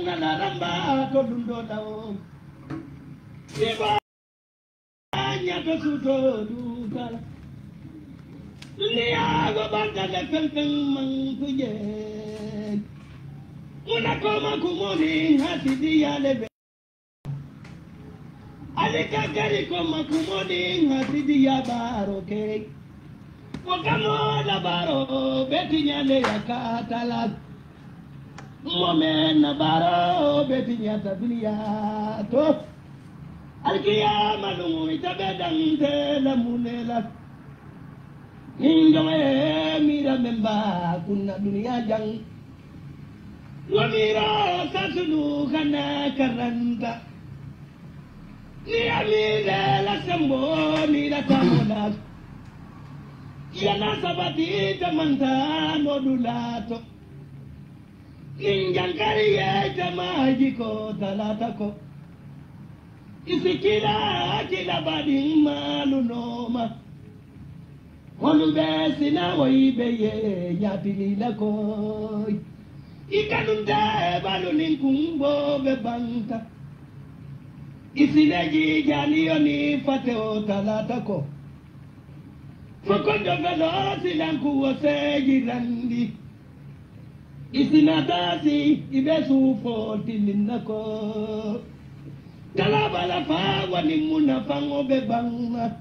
Nalaramba to dundo dawo iba nya to suto dukala liya go banda de pelpen man kuje una koma kumoni hati dia lebe alika gari koma kumoni hati dia baro ke wakamo la baro betinya le yakatala Momen baro betinya tabiya to alkiya malumu itabedang de la munela ingame mira memba kunna dunia jang wa mira sasulu kana karanta ni amira la sambo mira tamola yana sabati tamanta modulato Ninjankari ya jamaji ko talata ko Isikila kila badi malunoma Holu besi na waibe ye nyapilila ko Ikanunde balunin kumbo bebanta Isileji jaliyo ni fateo talata ko Fukondo velo silanku wose jirandi Isinatasi ibesu foti linako Kalabala fa wani muna fango bebanga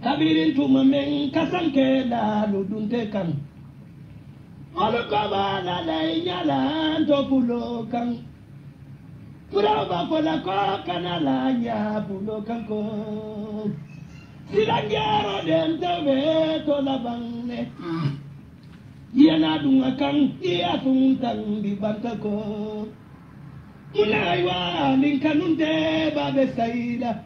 Kabirin tumamen kasanke la ludunte kan Alukabala la inyala antopulo kan Kuraba kola ko kanala nya pulo kan ko Silangyaro dente veto la bangne Yana dunga kang ia tuntang di bangkako Unaiwa ninkanunte babe saida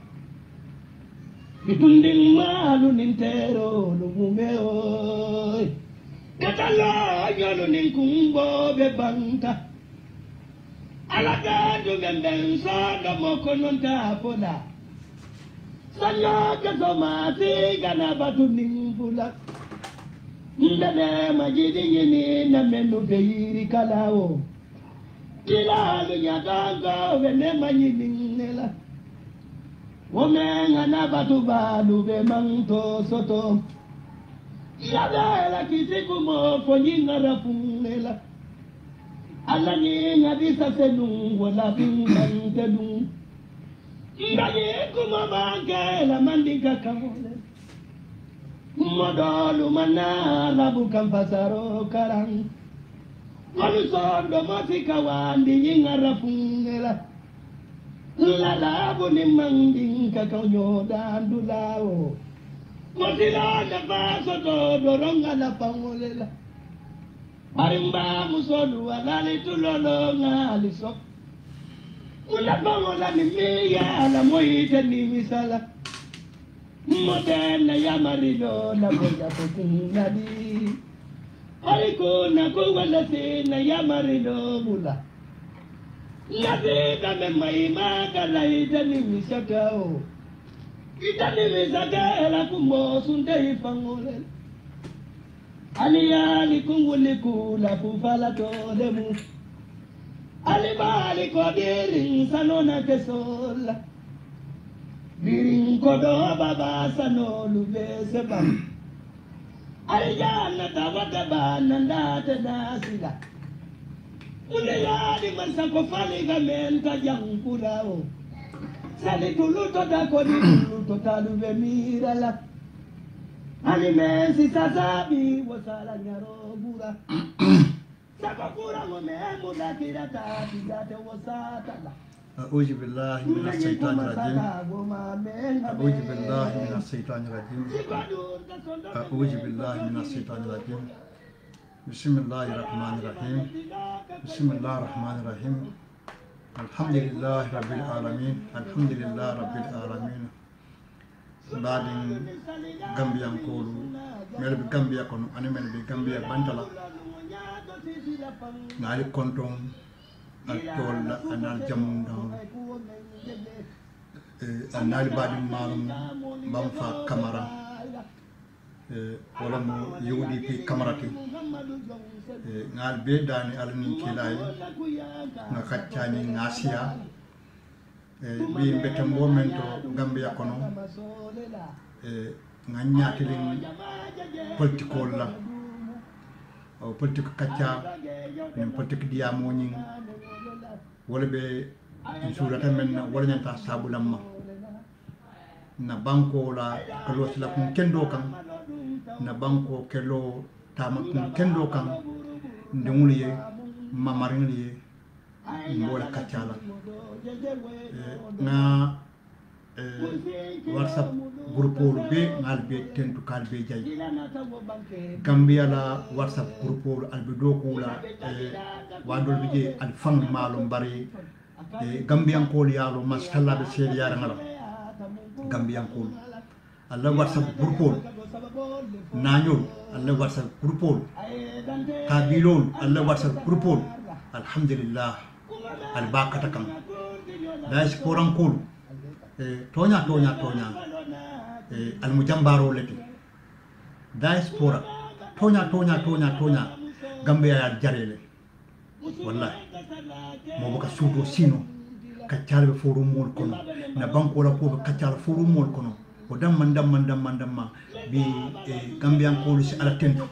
Itunding malu nintero lumumeo Katalo yolo ninkumbo bebangka Alaga jugandang sada moko nonta poda Sanya kasomati gana batu nimpula Ndade majidi yini na menu deiri kalao Kila lunyatanga wene majidi nela Womenga na batu balu be manto soto Yada la kisiku mo fonyinga rapunela Ala nyinga disa senu wala pingante dung Ndaye kumabanke la mandika kamole Modalu mana labu kampasaro karang Alusondo mafika wandi nyingara fungela Lalabu ni manding kakao nyoda ndulao Motila na baso to doronga la pangolela Arimba musolu alali tulolo ngalisok Ula pangola ni meya la moite ni misala Modena ya marido na boya kukunadi Aliko na kuwalasi na ya marido mula Nadi dame maima kala itani misakao Itani misakela kumbo sunde ifangole Aliyali kunguliku la kufala todemu Alibali kodirin sanona kesola Biring kodo baba sano lube sebam Arijana tawata bananda tenasila Uneyadi mansako fali gamenta jangkulao Sali tuluto dakoni tuluto talube mirala Alimesi sasabi wasala nyarobura Sakakura ngomemu dakira tati date wasatala أعوذ بالله من الشيطان الرجيم أعوذ بالله من الشيطان الرجيم أعوذ بالله من الشيطان الرجيم بسم الله الرحمن الرحيم بسم الله الرحمن الرحيم الحمد لله رب العالمين الحمد لله رب العالمين بعد غامبيا كولو مل غامبيا كونو اني مل غامبيا بانتلا نالي كونتون التول أنا الجمون annali baɗi malum bam fa camara wala mo UDP camarati ngal be dani alani kilay nga kaccani ngasiya bi mbete momento Gambia kono nga ñatilin politique la o politique kacca ni politique diamo ñi wala be insurata men wala ñanta sabulamma na banko la kalo sila kun kendo kan na banko kelo tama kun kendo kan ndumuliye mamarinliye mbola kacala na WhatsApp groupe be ngal be tentu kal be jay Gambia la WhatsApp groupe albe do ko la wadol be al fang malo bari Gambian ko yalo masalla be sel yara ngala Gambian ko alla WhatsApp groupe nañol alla WhatsApp groupe kabilol alla WhatsApp groupe alhamdulillah al bakata kam dais koran ko tonya al mujambaro leti diaspora tonya Gambia ya jarele wallahi mo boka suudo sino kaccal be forum mol kono na banko la ko be kaccal forum mol kono o damma bi Gambian ko ci ala tento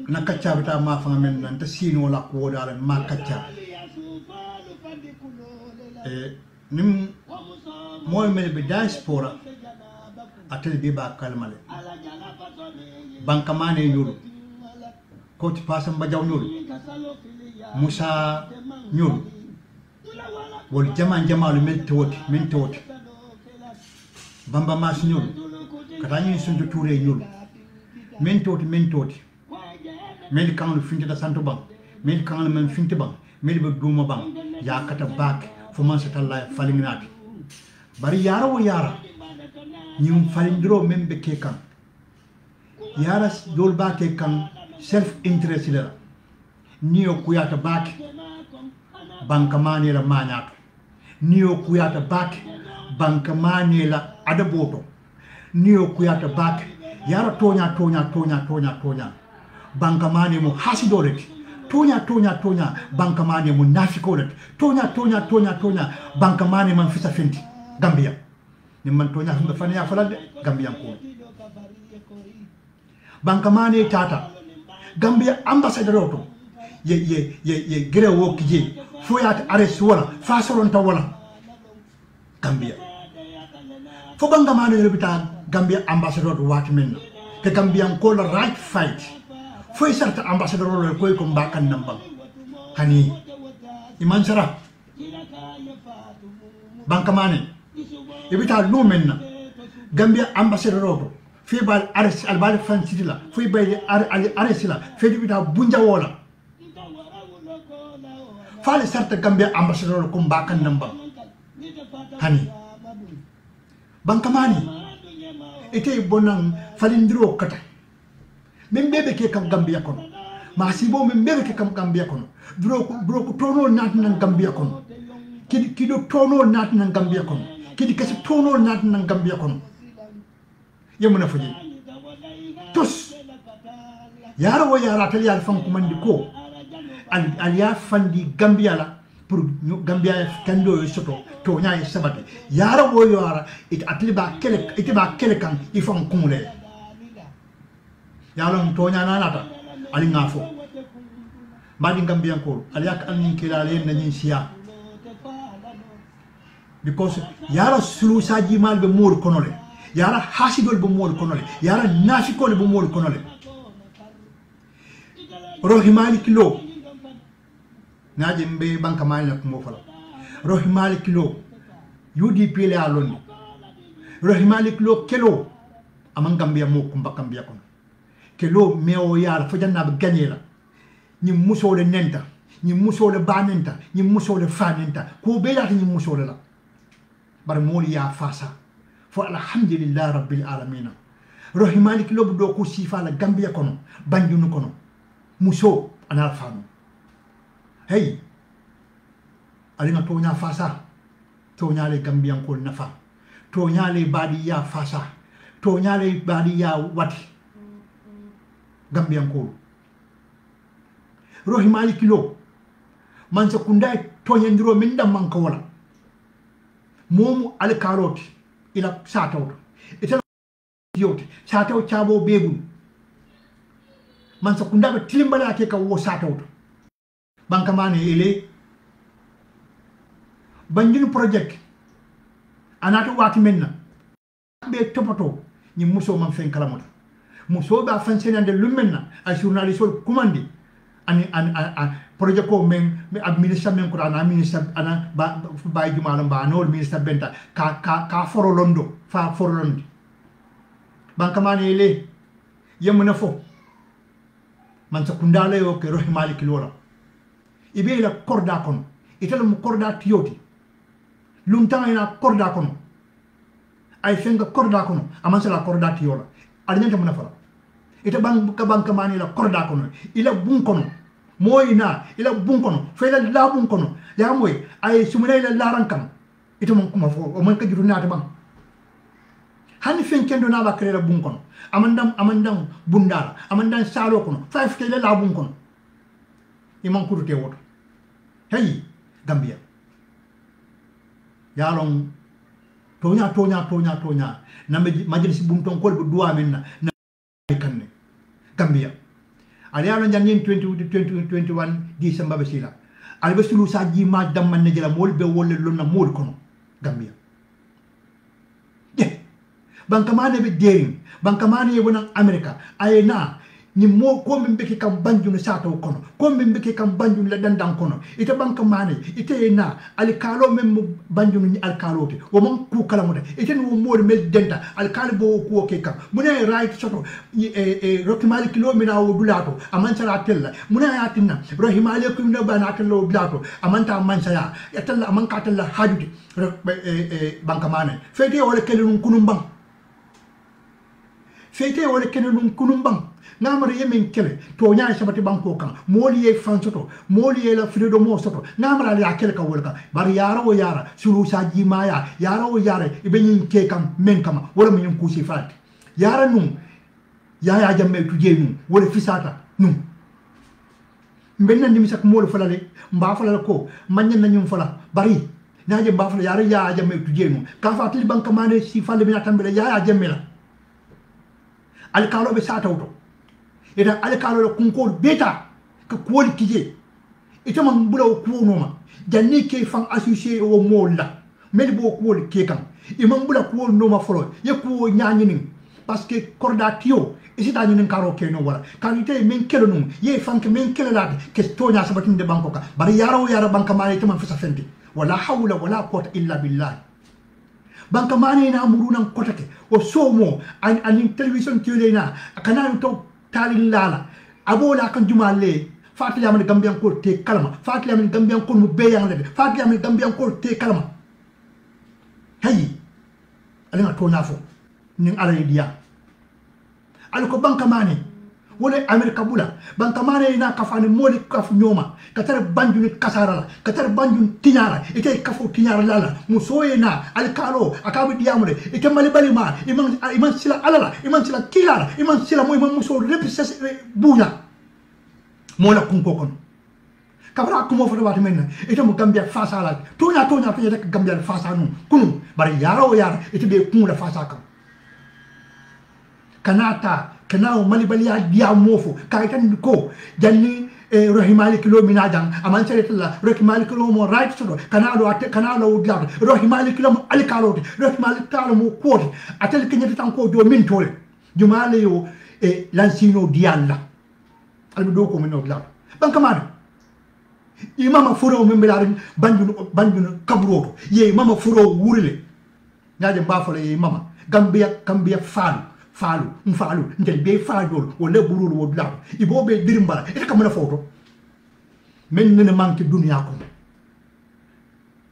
na kacca bita ma fa men nan ta sino la ko dalen ma kacca nim moy mel be diaspora atel be ba kalmale banka mane ñulu ko ci passam ba jaw ñulu Musa ñulu wol jamalu men tewoti bamba mas ñulu kata ñi suntu touré ñulu men tewti men kan finti da santo bang men kan men finti bang men be duma bang ya kata bak fo man sa talla falingnati bari yara wo yara ñum falindro men be ke kan yara dol ba ke kan self interest la niyo kuyata bak banka mani la mañato niyo kuyata bak banka mani la adaboto niyo kuyata bak yara tonya banka mani mo hasidoreti tonya banka mani mo nafikoleti tonya banka mani man fisa fenti Gambia ni man tonya himbe fani ya falande Gambia ko banka mani tata Gambia ambassador auto ye gere wo kije foyat arrest wala fasolon ta wala Gambia fo banga mani rebita Gambia ambassador wat men ke Gambia ko la right fight foy sarta ambassador lo koy ko mbakan nambam hani iman sara banka mani rebita no menna Gambia ambassador auto fi bal arrest al bal fan sidila foy bay arrest la fi rebita bunja wala fale sarta Gambia ambassador ko mbakan nambam hani banka mani ete bonan falindiro kata men bebe ke kam Gambia kono ma sibo men bebe ke kam Gambia kono dro ko tono nat nan Gambia kono kido tono nat nan Gambia kono kidi kasi tono nat nan Gambia kono yemuna faji tos yara wo yara tal yar fan ko mandi ko al ya fandi Gambia la pour Gambia kando yo soto to nyaay sabati yara wo yara it atliba kele kan ifan kumule yalon to nyana nata ali ngafo madi Gambia ko ali yak alni kilale nanyi siya because yara sulu saji mal be mol konole yara hasidol be mol konole yara nafikol be mol konole rohimali kilo naje mbe banka mali nak mo fala rohimali kilo UDP le alon rohimali kilo kelo amang Gambia mo kumba Gambia kon kelo meo yala fo janna be gagnela ni muso le nenta ni muso le banenta ni muso le fanenta ko be la ni muso le la bar moli ya fasa fo alhamdulillah rabbil alamin rohimali kilo do ko sifa la Gambia kono banjunu kono muso ana fanu hey alinga tonya fasa tonya le gambian ko nafa tonya le badiya fasa tonya le badiya wati gambian ko rohi mali kilo man sa kundai tonya ndiro min dam man ko wala momu al karoti ila sataw ita yote sataw chabo bebu man sa kunda tilimbala ke ka wo sataw banka mane ele banjinu project anata wati menna be topato ni muso man fen kalamota muso ba fan senande lumenna ay journaliste commandi ani project ko men administre men ko ana ministre ana ba jumala ba no ministre benta ka forolondo fa forolondi banka mane ele yemna fo man sa kundale yo ke rohi malik lola ibe la korda kono itala mu korda tiyoti lunta ina korda kono ay fenga korda kono amansa la korda tiyola adnyanta mun fala ita banka mani la korda kono ila bun kono moyina ila bun kono fela la bun kono ya moy ay sumuna ila laran kam ita mon kuma fo o man ka jiru naata bang hani fen kendo na ba krela bun kono amandam bundala amandam salo kono fa fete la bun kono iman kurute woto hey Gambia yalon tonya nambe majelis bunton kol bu duwa menna na kanne Gambia ali yalon jangen 2021 December be sila ali be sulu saji ma dam man jela mol be wolle lonna mol kono Gambia banka mane be dering banka mane wona America ayena ni mo ko min be kam banjunu sato kono ko min be kam banjunu la dandan kono ita banka mane ite na al kalo mem banjunu ni al kalote wo mon ku kala mo de ite no mo mel denta al kalo bo ko ke kam mune right soto rotimali kilomina wo dulato amansara tella mune yatinna rohimali ko no bana tello dulato amanta mansaya etalla amanka tella hajude banka mane fete wala kelun kunumbang fete wala kelun kunumbang namara yemen kele to nyaa sabati banko kan moli ye fansoto moli ye la frido mo soto namara ya kele ka wolka bar yara o yara sulu saji maya yara o yara ibe nyin ke kam men kama wala min kusi fat yara num ya jamme tuje num wala fisata num mbenna ndimi sak mol falale mba falale ko manyen na nyum fala bari naaje mba fala yara ya jamme tuje num ka fatli banka mane si falle bi tambe ya jamme la al kalo be sata auto ida alkalo kunkol beta ka kuwol kije ita man bula ko noma janni ke fan associé o molla mel bo kuwol ke kan imam bula kuwol noma folo ye ko nyaani nin parce que cordatio isita ni karo ke no wala kanite men kelo num ye fan ke men kelo lat ke tonya sabatin de banko ka bari yaro yara banka mari to man fisa fenti wala hawla wala quwwata illa billah banka mari na muruna kotake o somo an television tele kana to talin lala abola kan jumale fatli amane gambian ko te kalama fatli amane gambian ko mu beyang le fatli amane gambian ko te kalama hay alina to nafo nin ala dia alko banka mane wala amerika bula banka mane ina kafane moli kaf nyoma katar banju ni kasara katar banju tinyara ite kafu tinyara lala musoyena alkalo akabi diamule ite mali bali ma iman sila alala iman sila kilala iman sila mo iman muso represent bunya mola kunko kon kabra ko mo fodo wat men ite mo gambia fasa la tonya fanya rek gambia fasa nu kunu bari yaro yara ite be kunu fasa kam kanata kanao mali bali ya dia mofo kaitan ko janni rohimali kilomina jang amansere tilla rohimali kilomo right sodo kanalo udlato rohimali kilomo alikalote rohimali talo mo kodi atel kenyata tanko do min tole jumale yo lansino dialla albi do ko min udlato bankamana imama furo min belari banjunu kabroto ye mama furo wurile nyaje mbafale ye mama gambia falu ntel be faadol wala burul wodla ibo be dirimbala ita kamana foto men ne manki dunya ko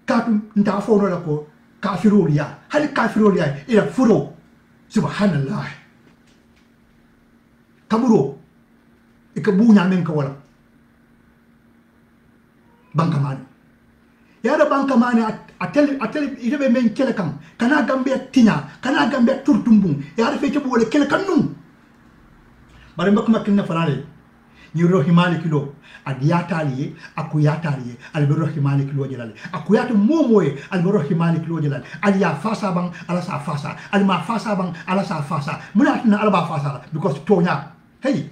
katu nta fono la ko kafirul ya hal kafirul ya ila furo subhanallah kaburo ika bunya men ko wala bankamani yara banka mane atel itebe men kele kan kana gambe tinya kana gambe turtumbum yara fe cebu wala kele kan num bare mbak makkin na farale ni rohi malikilo adiyatali akuyatali albe rohi malikilo jelal akuyatu momoye albe rohi malikilo jelal aliya fasa bang ala sa fasa alma fasa bang ala sa fasa munatina alba fasa because tonya hey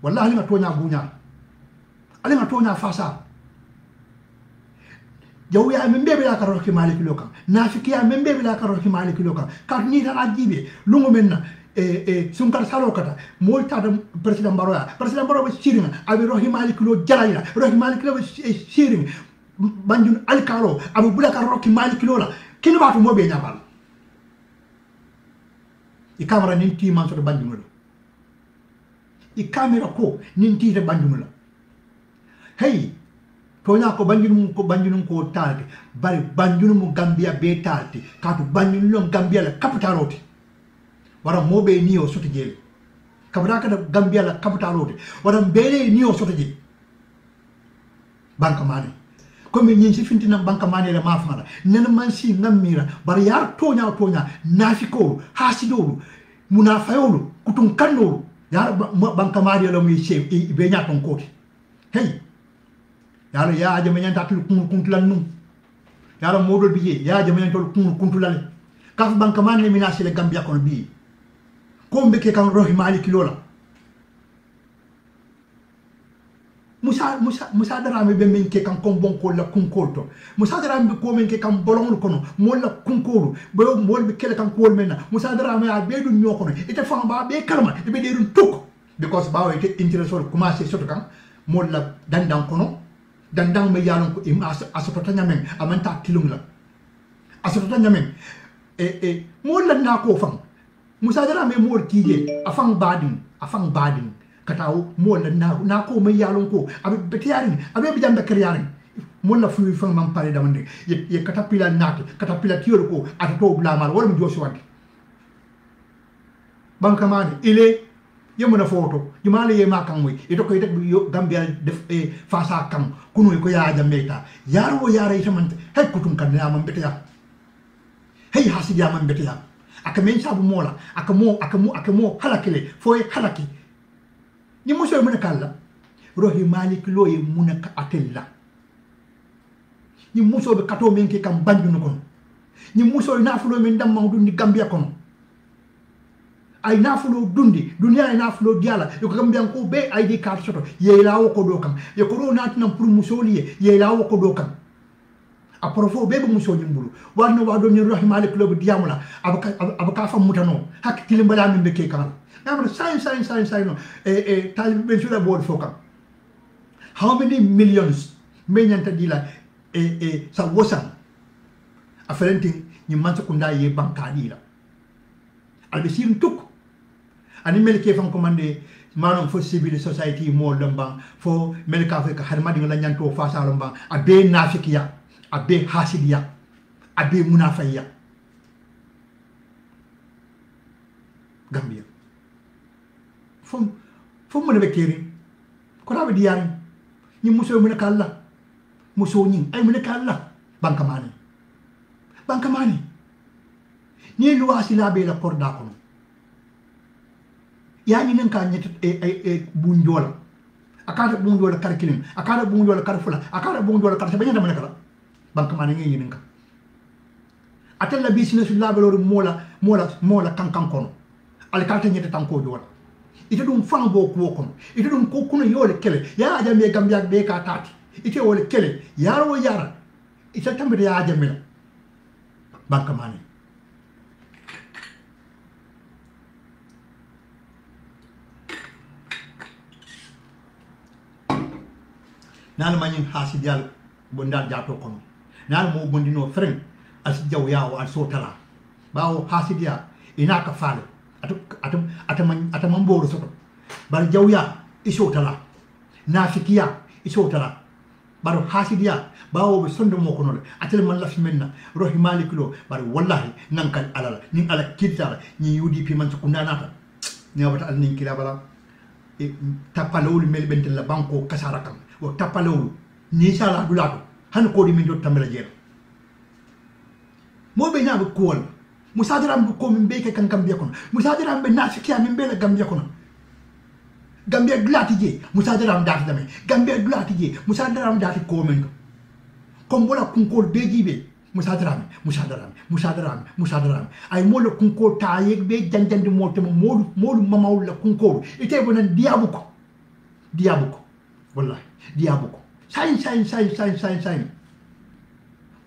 wallahi ma tonya bunya ali ma tonya fasa jaw ya men bebe la karo ki maliki lokan nafiki ya men bebe la karo ki maliki lokan kar ni tan ajibe lungu menna sun kar salo kata molta da president baro sirin abi rohi maliki lo jalayla rohi maliki lo sirin banjun alkaro abu bulaka roki maliki lo la kini batu mobe nyabal i camera ninti man so banjun lo i camera ko ninti de banjun lo hey tonya ko banjunum ko talti bari banjunum Gambia be talti katu banjunum Gambia la capitaloti wara mobe niyo soto jeli kabra kada Gambia la capitaloti wara bele niyo soto jeli banka mane comme ñi ci fintina banka mane la mafala nena man si ngamira bari yar tonya nafiko hasido munafayolu kutun kanno yar banka mane la muy chef be ñaton koti hey yalo ya jama nyanta tul kuntulan num yalo modol biye ya jama nyanta tul kuntulale kaf banka man ne minasi le Gambia kono bi ko mbeke kan rohi maliki lola musa darame be men ke kan kombon ko la kunkolto musa darame ko men ke kan bolon kono mo la kunkolu bo mol be kele kan ko menna musa darame a be dun nyokono ite fa ba be kalma be de dun tuk because ba ite intéressor commencer soto kan mo la dandan kono dandang me yalon ko im asotota nyamen amanta tilum la asotota nyamen mo la na ko fam musa dara me mo tije afang badin kataw mo la na ko me yalon ko abe betiyarin abe bi jambe kriyarin mo la fu fam mam pare damande ye katapila tiyol ko atato blamal wala mu josu wadi banka mani ile yemuna foto jumale ye makam moy ito ko ite yo Gambia def fasa kam kunu ko ya jameta yaro yara ite man hay kutum kan na man betia hay hasidia man betia aka men sabu mola aka mo halakile foy halaki ni muso mun kala rohi malik lo ye munaka atella ni muso be kato men ke kam bandu no kon ni muso na fulo men dam mawdu ni Gambia kono ay nafulo dundi dunia ay nafulo diala yo ko Gambia ko be ay di carte soto ye lawo ko do kam yo ko do natna pour musoli ye lawo ko do kam a profo be musoli mbulu warno wado ni rahimale club diamula abaka fam mutano hak tilimbala min be ke kan namra sai no talib ben sura board fokam how many millions menyanta dila sa wosan aferenti ni mansa kunda ye banka dila albe sirin tuk ani melke fam commandé manon fo civil society mo lomba fo melka fe ka harmadi la nyanto fa sa lomba abe nafikiya abe hasidiya abe munafaya Gambia fom mo ne bekeri ko rabe diyari ni muso mo ne kala muso ni ay mo ne kala banka mani ni luwasi labe la korda kono yani nan ka nyet bunjola akada bunjola kar kilim akada bunjola kar fula akada bunjola kar sabanya dama nakala bank mani ngi ninka atella business labe lo mola kankan kono al kalta nyete tanko jola ite dum fang bo ko kono ite dum ko kuno yole kele ya ajambe Gambia be ka tati ite wole kele yaro yara ite tambe ya ajambe bank mani nal manin hasidial bondal jato kono nal mo bondino freng as jaw yawo al sotala bawo hasidia ina ka fale atam mboro soto bal jaw ya isotala nafikiya isotala baro hasidia bawo be sondo mo kono atel man la fimenna rohi maliklo bar wallahi nankal alala nin ala kitala ni UDP man ko nanata ne wata al nin kila bala tapalawul mel bentel la banko kasara kam o tapalawul ni sala dulato han ko di min do tambela jero mo be nyaaba ko wal musadiram ko min be ke kan Gambia kono musadiram be nafikiya min be la Gambia kono Gambia glati je musadiram dati dame Gambia glati je musadiram dati ko men comme wala kunkol be jibe musadiram ay mo la kunkol ta yek be janjandi mo te mo mamawul la kunkol ite bonan diabuko wallahi diabuko sain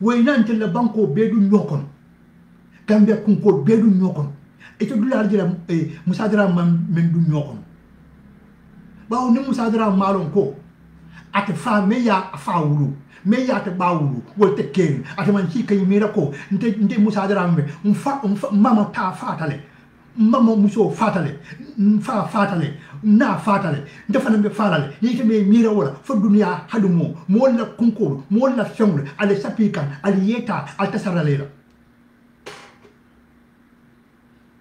waynante la banko be du ñokon Gambia kunkol be du ñokon ite dulal jira musadiram men du ñokon bawo ni musadiram malon ko ate fa meya fa wulu meya te bawulu wolte ken ate man ci kay mira ko nte musadiram be mama ta fatale mama muso fatale fatale na fatale defana be falale yite be mira wala fo dunya hadumo mo la kunkol mo la fengul ale sapikan ale yeta al tasaralela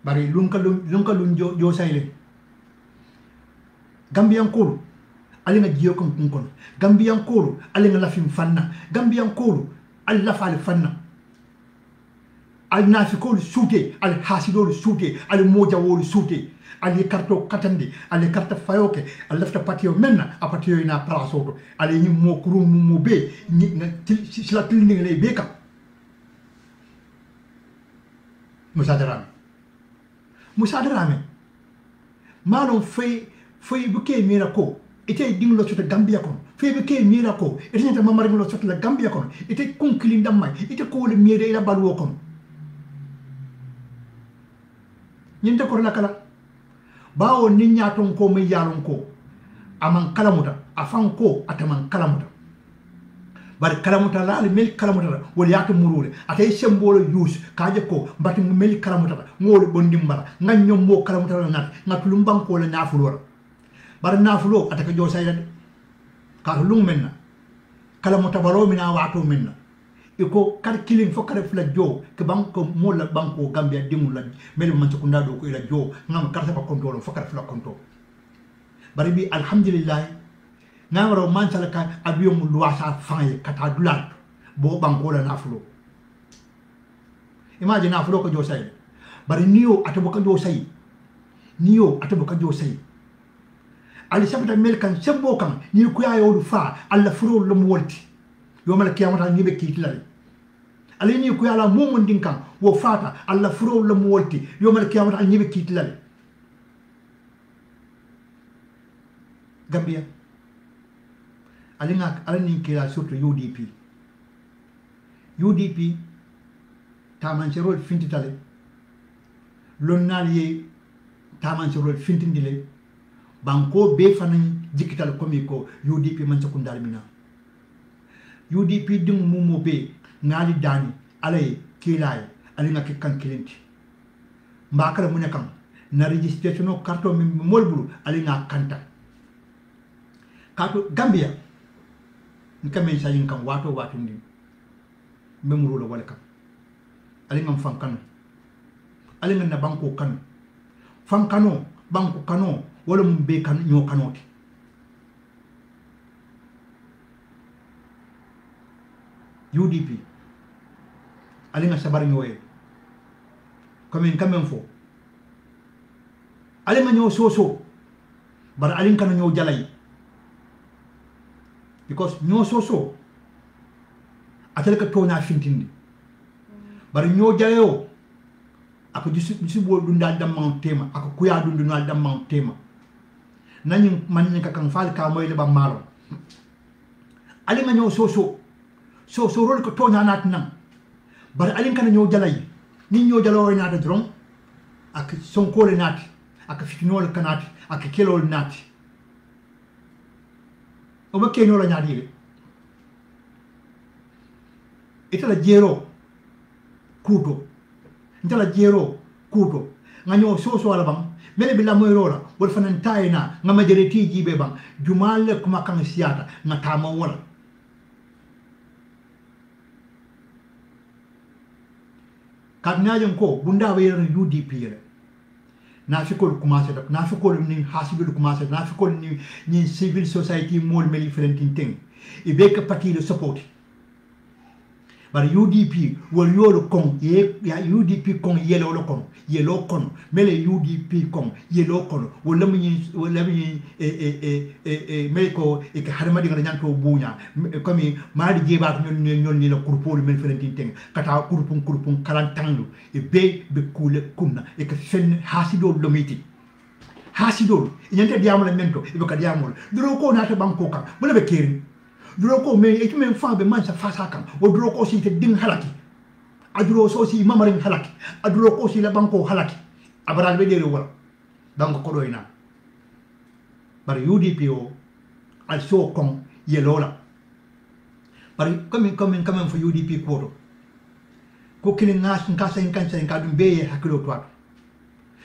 bari lunka jo sayle Gambian kolu alinga jiyo kon kono Gambian kolu alinga lafim fanna Gambian kolu al lafal fanna al nafikol suute al hasidol suute al mojawol suute al karto katande al karta fayoke al lafta patio menna a patio ina prasoto al ni mo kurum mo be ni sila tilning le be kam musadarame malon fay buke mira ko ite dinglo to Gambia kono fay buke mira ko ite ta mamari lo to la Gambia kono ite konkili ndamay ite ko le mira ila balwo kono ñinde ko la kala bawo ni ñaton ko may yalon ko aman kalamuta afan ko ataman kalamuta bari kalamuta la mel kalamuta wala yato murule atay sembolo yus kaje ko mbati mel kalamuta ngol bondi mbala nganyom mo kalamuta la nat ngatulum banko la nafulo bari nafulo ataka jo sayda ka lum menna kalamuta balo mina wato menna iko kar killing fo kare fla jo ke banko mo la banko Gambia dimul la mel man ko ndado ko ila jo ngam karta ba control fo kare fla control bari bi alhamdulillah ngawro man salaka abiyo mu luwasa fanye kata dulat bo banko la nafulo imagine nafulo ko jo say bari niyo atabo ko jo say ali sabata mel kan sembo kan ni ko yayo fa alla furo lo mu wolti yo mala kiyamata ni be kitilale ali ni ko yala momon dinkan wo fata alla furo lo mu wolti yo mala kiyamata ni be kitilale Gambia alini kila surtout UDP tamancerol fintitale lonnal ye tamancerol fintindile banko be fanan jikital komi ko UDP man sakundal mina UDP dum mumo be ngali dani alay kilay alinga ke kan kilenti mbakara mu nekam na registration carte mi molbulu alinga kanta kato Gambia nkame sayin kan wato ndi memuro la wala kam alinga fankano alinga na banko kan fankano banko kano wala mbe kan nyo kanoti UDP alinga sabar nyoye comme fo alinga nyo soso bar alinga kan nyo jalay because nyo soso atel ka tona fintindi bar nyo jalayo ako disi bo dunda damma tema ako kuya dundunal damma tema nani man ka kan fal ka moy le ba malo alinga nyo soso rol ko tona nat nan bar alinga kan nyo jalay ni nyo jalawo nata dron ak sonko le nati ak fitnol kanati ak kelol nati o ba kenyo la nyaadi le itala jero kuto ntala jero kuto nganyo soso ala bang mele bila moy rola wol fanan tayna ngama jere ti jibe bang jumal kuma kan siata ngatama wala kadnaajon ko bunda wayro UDP le na fikol commencé dak na fikol ni hasibil commencé na fikol ni civil society mol meli frentin ting e be ka parti le support bari UDP wol yolo kon ya UDP kon yelo lo kon yelo kon mele UDP kon yelo kon wala mi meko e ka harmadi ngara nyanto buña comme maadi jeba ñol ni la kurpol men felentin teng kata kurpun kalantandu e be kule kunna e ka fen hasido lomiti hasidol ñante diamol mento e ka diamol duro ko nata banko kan bula be keri duro ko me e men fa be man sa fasa kan o duro ko si te ding halaki aduro so si mamarin halaki aduro ko si la banko halaki abral be dere wala donc ko doyna bar UDP o al so kon yelola bar comme fo UDP ko kini ngas ngasa en dum be hakilo to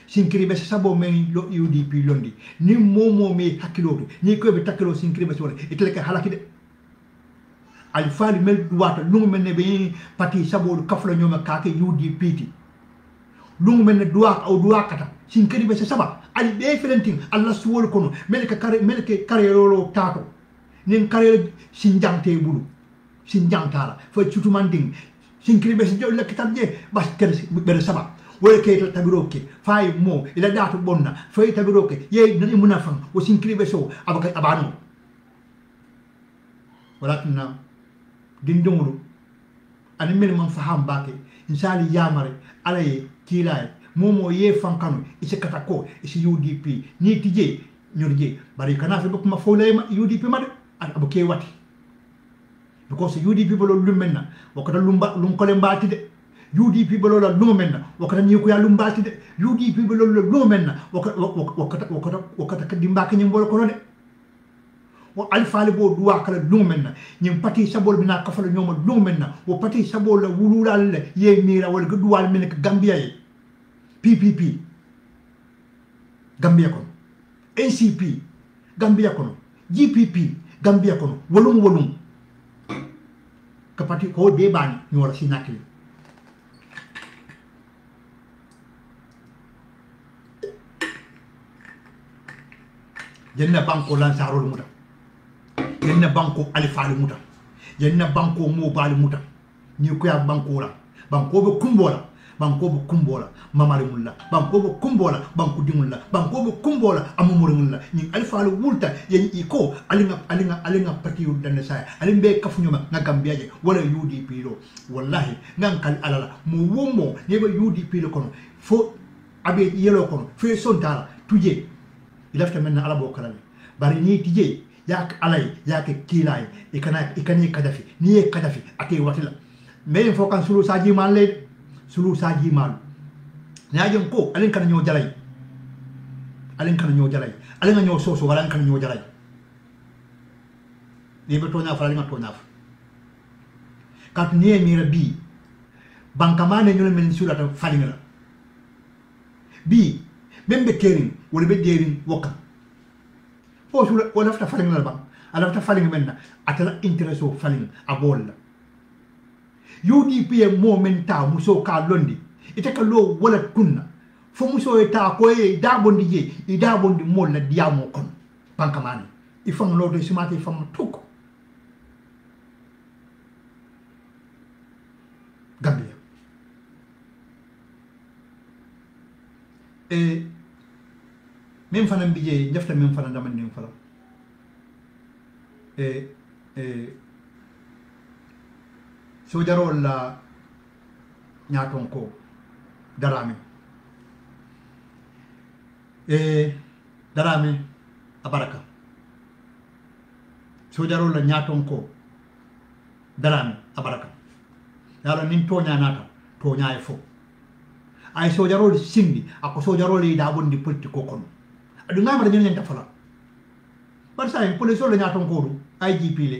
sinkiribe sabo men lo UDP londi ni momo me hakilo to ni ko be takilo sinkiribe so itele ka halaki de al fali mel duwata lungu men ne be pati sabo kaflo nyoma ka ke UDP ti lungu men ne duwa o duwa kata sinkiribe saba al be felenting alla suwol kono mel ke kare rolo tato nin kare sinjante bulu sinjantala fo chutumanding sinkiribe se jolle kitabje bas kere be saba wala ke tabiroke fay mo ila datu bonna fay tabiroke ye nani munafan o sinkiribe so abaka abano wala tunna dindongulu ani men man faham bake insali yamare alaye kilaye momo ye fankano ise katako ise UDP ni tije nyorje bari kana fe bokuma fole UDP made abuke wati because UDP bolo lumenna wakata lunkole mbati de UDP bolo la lumenna wakata nyiku ya lumbati de UDP bolo la lumenna wakata kadimba ke nyimbolo kono de o alfaali bo duwa kala lumenna nyim pati sabol bina kafala nyoma lumenna o pati sabol la wululal ye mira wala ko duwal men ko Gambia ye PPP Gambia kono NCP Gambia kono GPP Gambia kono wolum ka pati ko de bani nyola sinakili jenna banko lansarol muta yenna banko alifali muta yenna banko mo bali muta ni ko ya banko la banko be kumbola mamari mulla banko be kumbola banko dimulla banko be kumbola amumuri mulla ni alifali wulta yen iko alinga pati yudane saya alimbe kafunyoma na Gambiaje wala UDP lo wallahi ngankal alala mo womo yeba UDP lo kono fo abe yelo kono fe sontala tuje ilafta menna alabo kalale bari ni tije yak alay yak kilay ikani kadafi ni kadafi ake watila mais fo kan sulu saji mal le sulu saji mal nyaajem ko alen kan ñoo jalay alen nga ñoo soso wala kan ñoo jalay ni be tonya fa nga tonya fa kat ni mira bi bankamane ñu men sura ta falinga bi membe kering wala be derin wakka fo sura wala fata falinga ba ala fata falinga menna atala intereso falinga abolla UDP mo menta muso ka londi ite ka lo wala kunna fo muso eta ko e da bondi je e da bondi mo la diamo kon bankamane ifam lo do simati ifam tuk Gambia même fana mbije njafta même fana dama nim fala so jarol la nyaton ko darame darame abaraka so jarol la nyaton ko darame abaraka yalo nin tonya nata tonya e fo ay so jarol sindi ako so jarol da bondi polti ko kono adu ngama dañu ñanta fala par ça en police la nyaton ko du IGP le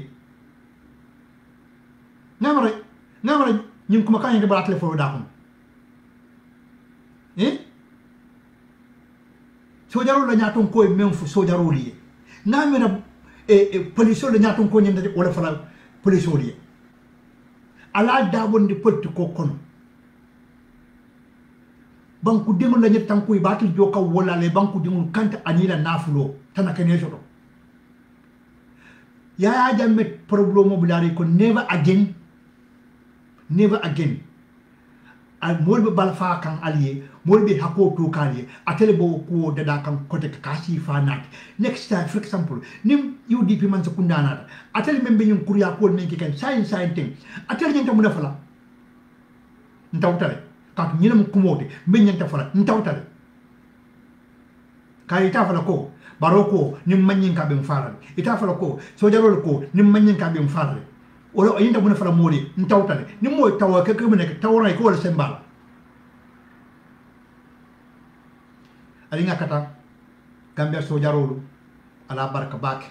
ngama ñing kuma kañ nga ba téléphone da ko so jarol la nyaton ko même fu so jarol yi ngama police la nyaton ko ñanda wala fala police yi ala da bondi polti ko kono banku dingul la ñet tankuy batil joka wala le banku dingul kanta anila nafulo tanaka ne soto ya jamme problème mo bulari ko never again never again al molbe balfa kan allié molbe hako to kalié atele bo ko dada kan kote kasi fanat next time for example nim UDP man sakunda nata atele membe nyum kuriya ko men ki kan science thing atele nyanta muna fala ntawtale ka nyinam kumote men nyanta fala ntawtale kay ta fala ko baroko nim manyin ka be faral ita fala ko so jarol ko nim manyin ka be faral wala yinda muna fala modi ntawtale ni mo tawa ke ke mena tawra ko wala sembala ali ngakata gambia so jarolu ala barka bak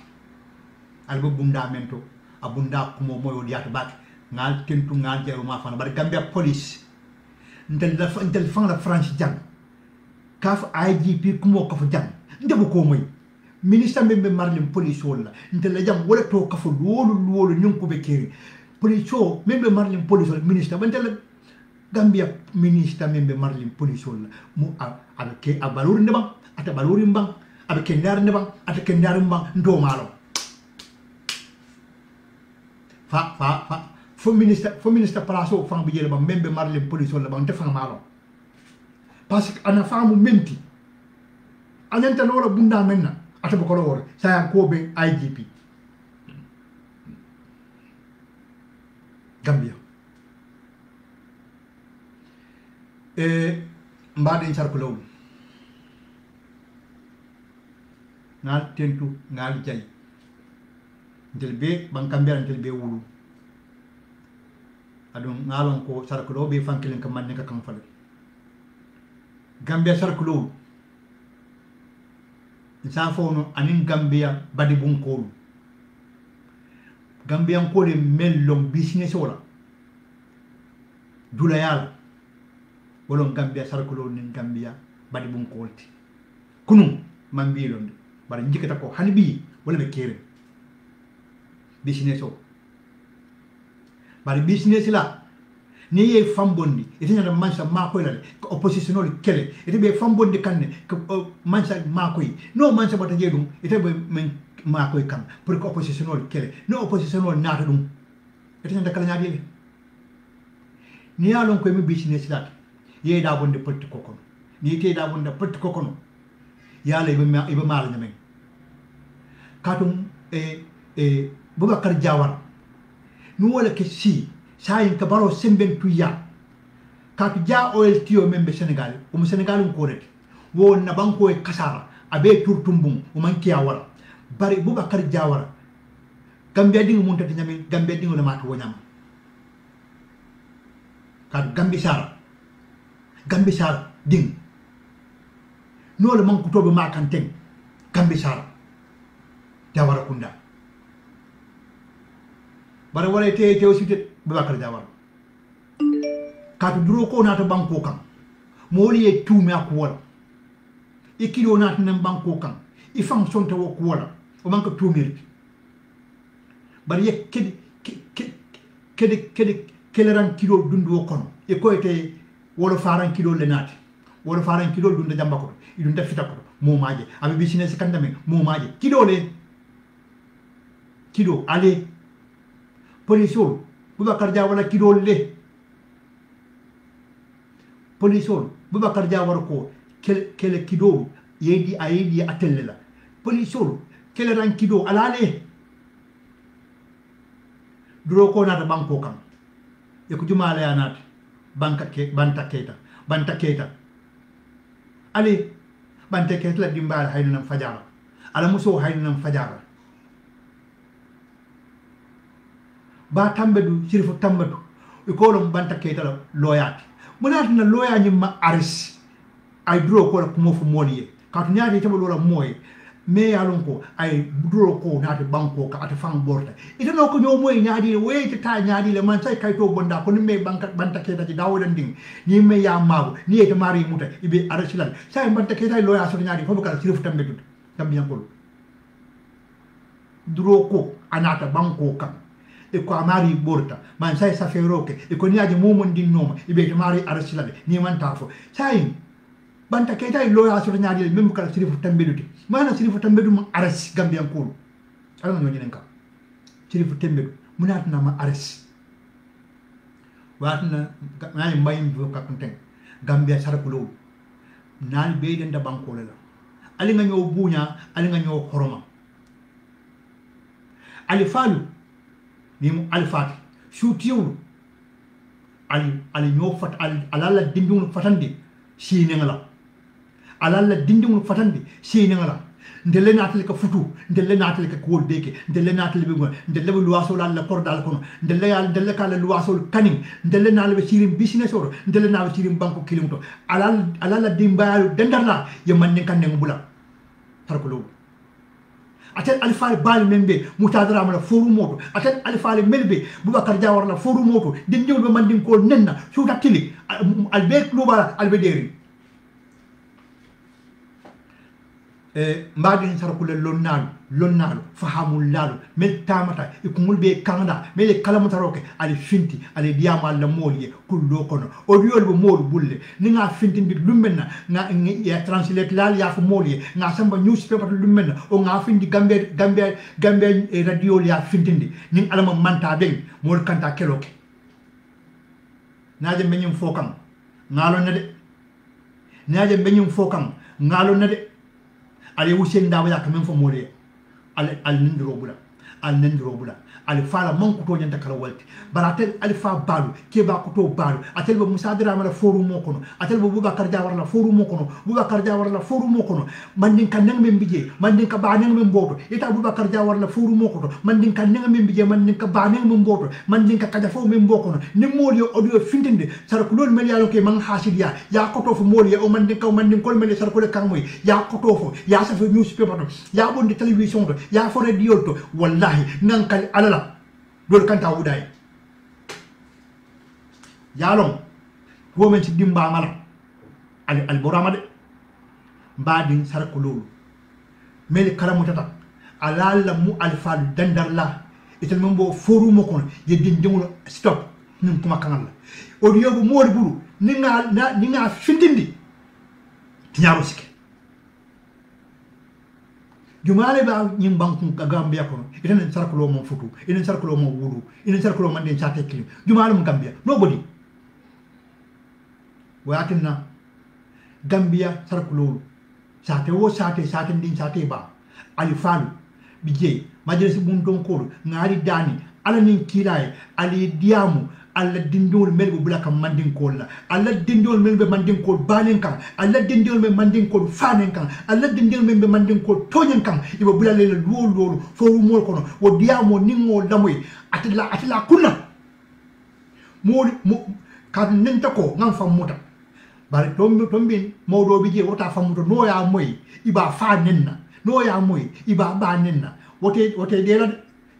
albo bunda mento abunda kumo moyo diata bak ngal tentu ngal jeru ma fana bar gambia police ntel fan la France jang kaf IGP kumo ko fa jang ndebo ko moy ministre membe marlim police wala ntel la jam wala to ka fa lolu nyum ko be keri police membe marlim police wala ministre bantel gambia ministre membe marlim police wala mu ke abalur ndebang ata baluri mbang abe kendar ndebang ata kendar mbang ndo malo fa fo ministre plaso fang bi jele ba membe marlim police wala bang te fang malo parce que ana famu menti anenta lora bunda menna ata ko lo wor sa ko be IGP Gambia mbade sarkulo ngal tentu ngal jay ndel be ban Gambia ndel be wulu adum ngalon ko sarkulo be fankilen kam man ka kam fal Gambia sarkulo sa fono anin Gambia badi bunkolu Gambia ko de mellom business wala dulayal wolon Gambia sarkulo nin Gambia badi bunkolti kunu man bilonde bara njikata ko hanbi wala be kere business o bari business la ni ye fambondi ite nyana mansa mako la ko oppositionol kele ite be fambondi kanne ko mansa mako no mansa bata jedum ite be men mako kan pour ko oppositionol kele no oppositionol nata dum ite nyanda kala nyaade ni yalon ko mi business la ye da bonde porti kokon ni te da bonde porti kokon yalla ibe mala nyamen katum Boubacar Diawara nu wala ke si sayin ka baro semben tuya ka ja oil tio membe Senegal Senegal ko rek wo na banko e kasara abe turtumbum man kiya wala bari Boubacar Diawara Gambia dingu mun tati nyami Gambia dingu le matu wonyam ka Gambi sar ding no le man ko tobe makanteng Gambi sar Diawara kunda bara wala te aussi te Boubacar Diawara ka duro ko nata banko kan moli e tuumi ak wala e kilo nata nan banko kan e fonction to ko wala o man ko tuumir bari ye kede ran kilo dundu kono e ko ete wala faran kilo le nati wala faran kilo dunda jamba ko idunda fita ko mo maaje abi business kandame mo maaje kilo le kilo ale Polisol Boubacar Diawara kilo le Polisol Boubacar Diawara ko kele kilo yedi ayedi atelle la Polisol kele ran kilo alale duro ko nata banko kam e ko jumala ya nata banta keta ali banta keta la dimbal haynam fajara ala muso haynam fajara ba tambedu sirfu tambatu e ko lom banta keta la loyati munat na loya nyima aris ay duro ko la kumo fu moliye ka to nyaade tabo lola moy me yalon ko ay duro ko naati banko ka ata fang borta ita no ko nyo moy nyaadi we ta nyaadi le man sai kay to bonda ko nimme banta keta di dawodan ding ni me ya mago ni e to mari muta ibe arasilal sai banta keta loya so nyaadi ko ka sirfu tambedu tambiyan ko duro ko anata banko kam e ko amari borta man sai saferoke e ko nyaaji momon dinnoma ibe to mari arasilal ni man tafo sai banta keta loya so nyaadi mem kala sirfu tambedu mana sirifu tambedu ma aras Gambian ko ala no nyinen ka sirifu tambedu munat na ma aras watna nani mbayim do kakunten Gambia sarakulo nani be den da banko la ali nga ñoo buña ali nga ñoo horoma ali falu ni mu ali fati shutiyu ali ñoo fat alala dindum fatande sine ngala alala dindum fatande sine ngala ndelle natal ka futu ndelle natal ka ko beke ndelle natal be ndelle luwaso la cordal kono ndelle kala luwaso kaning ndelle nal be sirim business or ndelle nal sirim banko kilimto alala dimbalu dendarla ye man kan ne bula tarkulo atel alfal bal membe mutadara mala foru moto atel alfal melbe bubakar jawar la foru moto din ñew be man din ko nenna suuta tili albe kluba albe deri mbadin sarakule lonnalu fahamul lalu mel tamata ikumul be kangda mel kalamataroke ali finti ali diama la moliye kullo kono o diol bo mol bulle ni nga finti ndi lummenna nga ya translate lal ya fu moliye nga samba newspaper lummenna o nga finti gambe radio ya fintindi ni alama manta ben mol kanta keloke naje menyum fokam ngalo nade naje menyum fokam ngalo nade ale wusen dawa yak men fo mole al nindiro bula al fala man ko to nyanta kala walti baratel al fa balu ke ba ko to balu atel bo musa dira mala forum mo kono atel bo bubakar jawar la forum mo kono man din kan men bije man din ka ba nang men boto eta bubakar jawar la forum mo kono man din kan nang men bije man din ka ba nang men boto man din ka kaja fo men bokono ni moli audio fintinde sar ko lol mel yalo ke man hasidiya ya ko to fo moli o man din kol mel sar ko le kan moy ya ko to fo ya sa fo newspaper to ya bondi television to ya fo radio to wallahi nan kal alala dol kanta wuday yalon women ci dimba mala al borama de mbadin sarko lolu mel kalamu tata alala mu alfal dandarla itel membo forum ko yedin demul stop nim kuma kanal o diyo bu modi buru ni nga fintindi tinyaro sike jumale ba nyim banku ka Gambia ko iten sarkulo mo futu inen sarkulo mo wuru inen sarkulo man den chate klim jumale mo Gambia nobody watinna Gambia sarkulo sate din sate ba ali falu bije majalisi bun don ko ngari dani ala nin kiray ali diamu alla dindol mel bu blaka mandin kol la alla dindol mel be mandin kol banen kan alla dindol mel mandin kol fanen kan alla dindol mel be mandin kol tonen kan ibo bulale la lolu fo mo kono wo diamo ningo lamoy atila kunna mo kan nenta ko ngam fam muta bari tombi mawdo bi je wota fam muta no ya moy iba fa nenna no ya moy iba ba nenna wote dela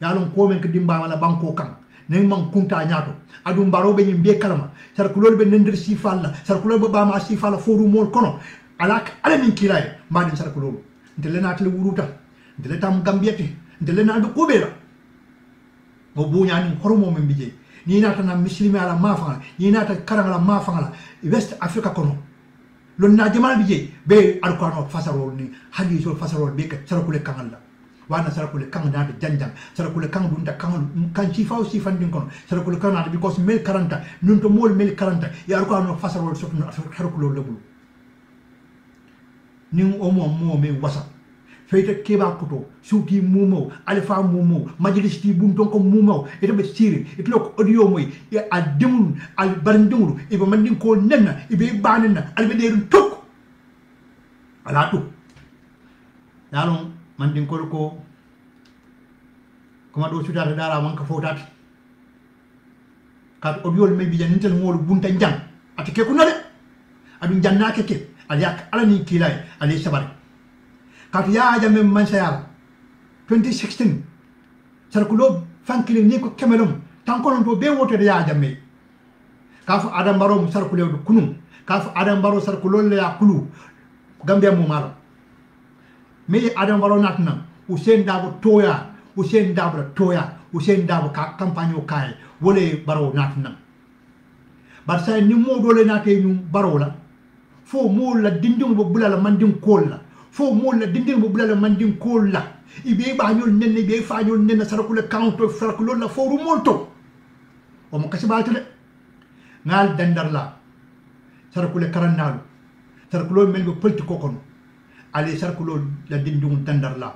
yalon ko men ko dimba wala banko kan nen man kunta nyaato adum barobe nyim be kalama sarkulol be nendir sifalla sarkulol be bama sifalla foru mol kono ala min kilay madin sarkulol ndele natal wuruta ndele tam gambiete ndele na do kobela bo buñani hormo men bije ni nata na muslimi ala mafala ni nata karangala mafala west africa kono lon na jamal bije be alquran fasarol ni hadithul fasarol be sarkule kanalla wana sarakule kang nata janjang sarakule kang dunta kan ci faw ci fandin kon sarakule kang nata because mel 40 nun to mol mel 40 ya ko no fasarol sokno sarakule lebul ni o mo me wasa feyta keba koto suti mumo alfa mumo majlis ti bun ton ko mumo ete be siri ete lok audio moy ya ademul al barndumul e be mandin ko nenna e be banena al be derun tok ala to yalon mandin ko kuma do sudata dara man ka fotati kat obiol me bijan intel ngol bunta jang atike ko nade adu janna keke aliak ala ni kilay ali sabari kat ya jame man sayal 2016 sarkulo fankili ni ko kemelum tankon do be wote ya jame kaf adam baro sarkulo do kunum kaf adam baro sarkulo le ya kulu gambia mo maro me adam baro natna Usain Dabo toya Usain Dabo ka campagne o kay wole baro natna barsa ni mo dole nate ñu baro la fo mo la dinding bo bulala manding kol la fo mo la dinding bo bulala manding kol la ibe ba ñol nen be fa ñol nen sarakule kanto sarakule la fo ru molto o mo kasi baltale ngal dandarla sarkule karannalu sarkulo melbe politiko kono ale sarkulo la dindum dandarla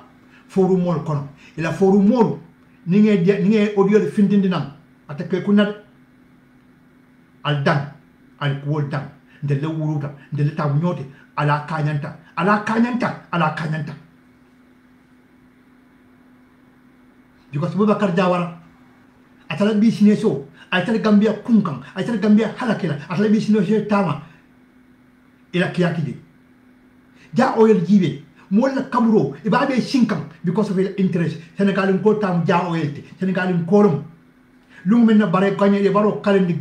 foru mol kono ila foru mol ni nge audio de findindinam atake kunat al dan al kuwol dan de le wuruta de le taw nyote ala kanyanta because Boubacar Jawara atala business o atala Gambia kunkan atala Gambia halakila atala business tama ila kiyakide ja oil jibe molla kaburo ibabe sinkan because of interest Senegal ko tam ja oil te Senegal ko lungu men na bare gagné de baro kalendi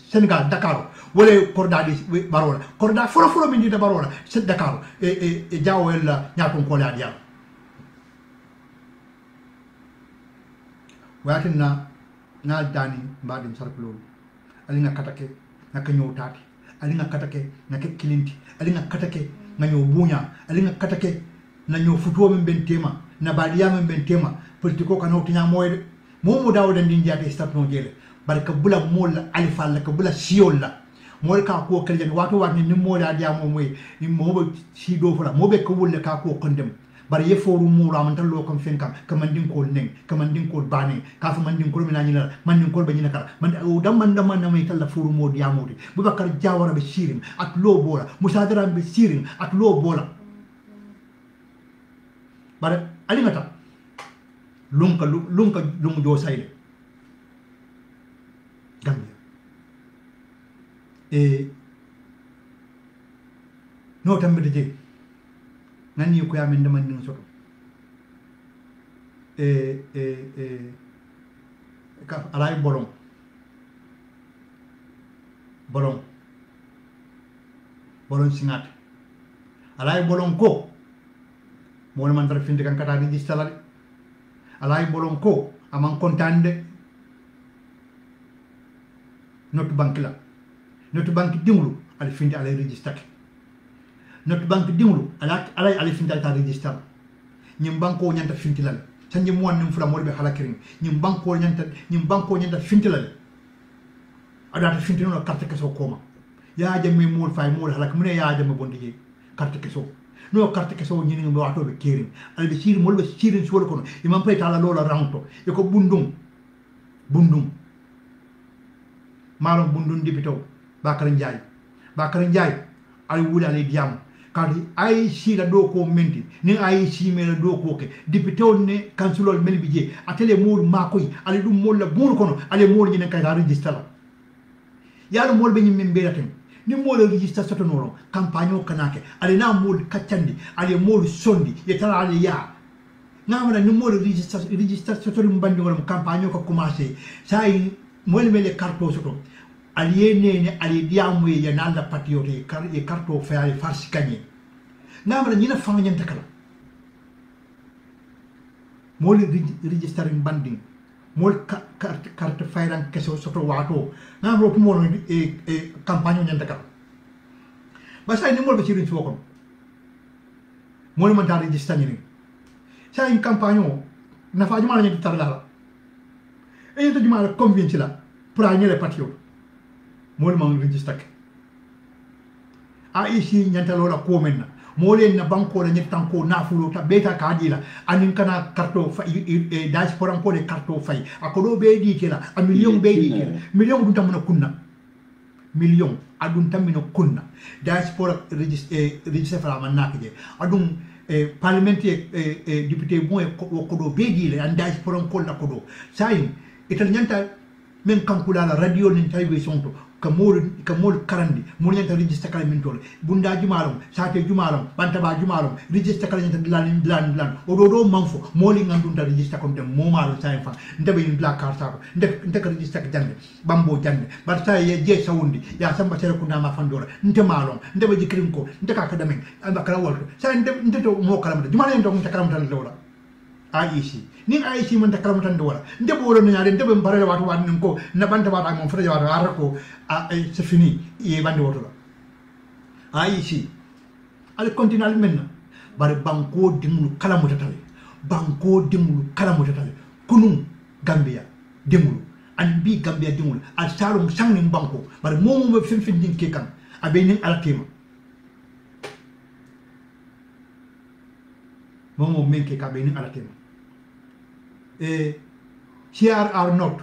Senegal Dakar wala korda di barola korda foro min di barola c'est Dakar e ja oil nyaaton ko la dia watina na dani mbadim sarkulo ali nga katake nga nyo tati ali nga katake nga kilinti ali nga katake nga nyo bunya ali nga katake na nyo futuo men bentema na badiya men bentema politiko kanu tinya moyde momo dawda ndin jati start no jele barka bula mol alifa la ka bula siolla mol ka ko keljen wato watni ni mola dia mo moy ni mo si do fala mo be ko wulle ka ko kondem bari ye foru mura man tan lo kam fenkam kamandin ko neng kamandin ko bani ka fa mandin ko mina nyina mandin ko be nyina kala man o dam man na may kala foru mo dia modi Boubacar Jawara be sirim ak lo bola musadara be sirim ak lo bola bare ali ngata lunka jo sayle Gambia no tambe de nani ko ya men man ning soto ka alay bolon singat alay bolon ko mo man tar finde kan kata register la alay bolon ko amang kontande note bank dinglu al finde alay register notre banque dimlu alay finta ta register nyim banko nyanta fintilal sanji mo wonnum fula molbe halakirin nyim banko nyanta fintilal adata fintino carte keso koma ya jamme mol fay mol halak mune ya jamme bondije carte keso no carte keso nyini ngam wato be kirin albe sir molbe sirin suwol kono imam pay tala lola ranto e ko bundum malom bundum dibito Bakar Njay ay wula le diam kadi ay si la do ko menti ni ay si me la do ko ke député on ne kansulol mel bije atele mol makoy ale dum mol la bur kono ale mol ni kay register la yalla mol be nyim men belaten ni mol register soto noro campagne o kanake ale na mol kaccandi ale mol sondi e tala ale ya namana ni mol register soto dum bandi ngol campagne ko commencer say mol mele carte soto aliene ali diamu ya nanda patiote e karto fa ali farsi kanye namara nyina fanga nyanta kala mol registering banding mol carte fayran keso soto wato namro ko mol e campagne nyanta kala basa ni mol be cirin foko mol man ta register ni sa une campagne na fa juma nyanta tarla e to juma convince la pour agner patio mol man register a ici nyanta lola ko menna molen na banko la nyata ko na fulo ta beta kadila anin kana karto fa diaspora ko le karto fay akodo be di kila a million be di kila million dun tamuna kunna million adun tamina kunna diaspora register fa manna ke adun parlementaire député bon ko do be di le an diaspora ko la ko do sai ital nyanta men kankula la radio ni taybe sonto kamol karandi mo nyanta register kala min tole bunda jumaram sate jumaram bantaba jumaram register kala nyanta dilan o do manfo moli ngandunta register kom dem mo maro say fa ndebe ni la carte ko ndek register jande bambo jande bar say ye je sawundi ya samba tere ko ndama fandora nte malon ndebe jikrim ko ndeka ka damen amba kala wolto say ndebe to mo kala jumala en do nte kala tan lewla aishi ni aishi man takram tan do wala ndebo wala nyaade ndebo mbarale watu wan ko na banta wata mon fere watu arako c'est fini e bande woto aishi al continental menna bare banko dimulu kala mo tatale kunu Gambia dimulu an bi Gambia dingul al salum sangni banko bar momo mo fin din ke kan abe nin alatema momo men ke ka be nin alatema CRR note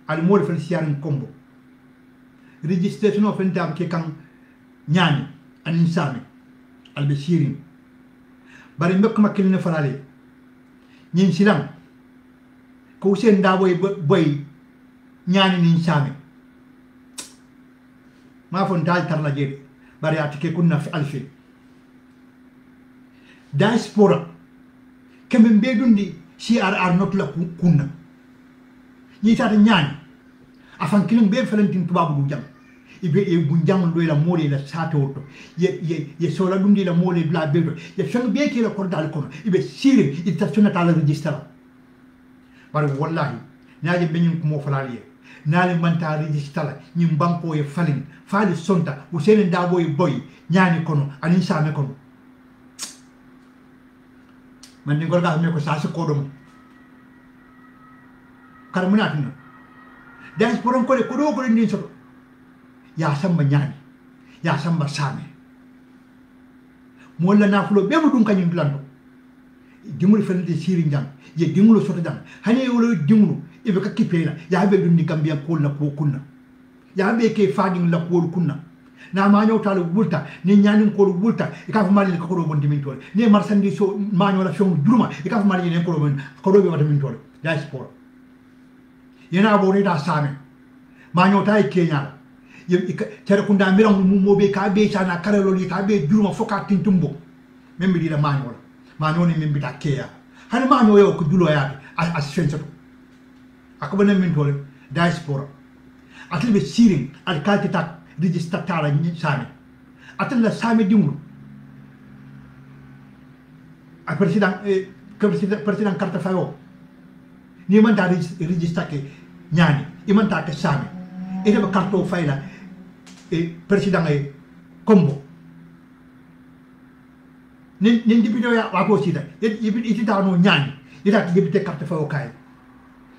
al mo fen CRR combo registration of entam ke kan nyani anin sami al be sirin bari mbek makil ne farale nyin silam ko sen da boy ñaani ni sami ma fon dal tar la jede bari atike kunna fi alfi diaspora kembe bedundi CRR not la kunna ñi tata ñaani afan kilin be falantin tubabu du jam ibe e bu jam do la mole la sato to ye sola dundi la mole bla bedo ye fang be ke la ko dal kono ibe sire ita sunna ta la registre bar wallahi naaje beñum ko mo falaliye naali manta registre ñim banko e falin faali sonta usene dabo e boy ñaani kono anin same kono man ni gorga me ko sa se kodum karmunat no das poron ko do ni soto ya samba ñaani ya samba same mo la nafulo be mo dum kanyum lando dimul fende siri njang ye dimul soto jang hani wolo dimul ibe ka kipela ya be dum ni Gambia ko la ko kunna ya be ke fading la ko kunna na ma ñow talu bulta ni ñanin ko bulta e ka fa mali ko do bon dimin tole ni marsandi so ma ñow la fion duruma e ka fa mali ne ko do bon ko do be wata min tole diaspora yena bo ni da same ma ñow tay Kenya ye tere kunda miram mo be ka be chana karelo li ka be duruma foka tintumbo membe di la ma ñow ma ñow ni membe ta keya hani ma ñow yo ko dulo yaake as fensato akabana min tole diaspora atle be siring al kalti tak register tala ni sami atle la sami dimul a president karta fayo ni man da register ke ñani iman ta ke sami ede ba karto fayla president ay combo ni dipito ya wako sida iti ta no ñani ida dipite karta fayo kay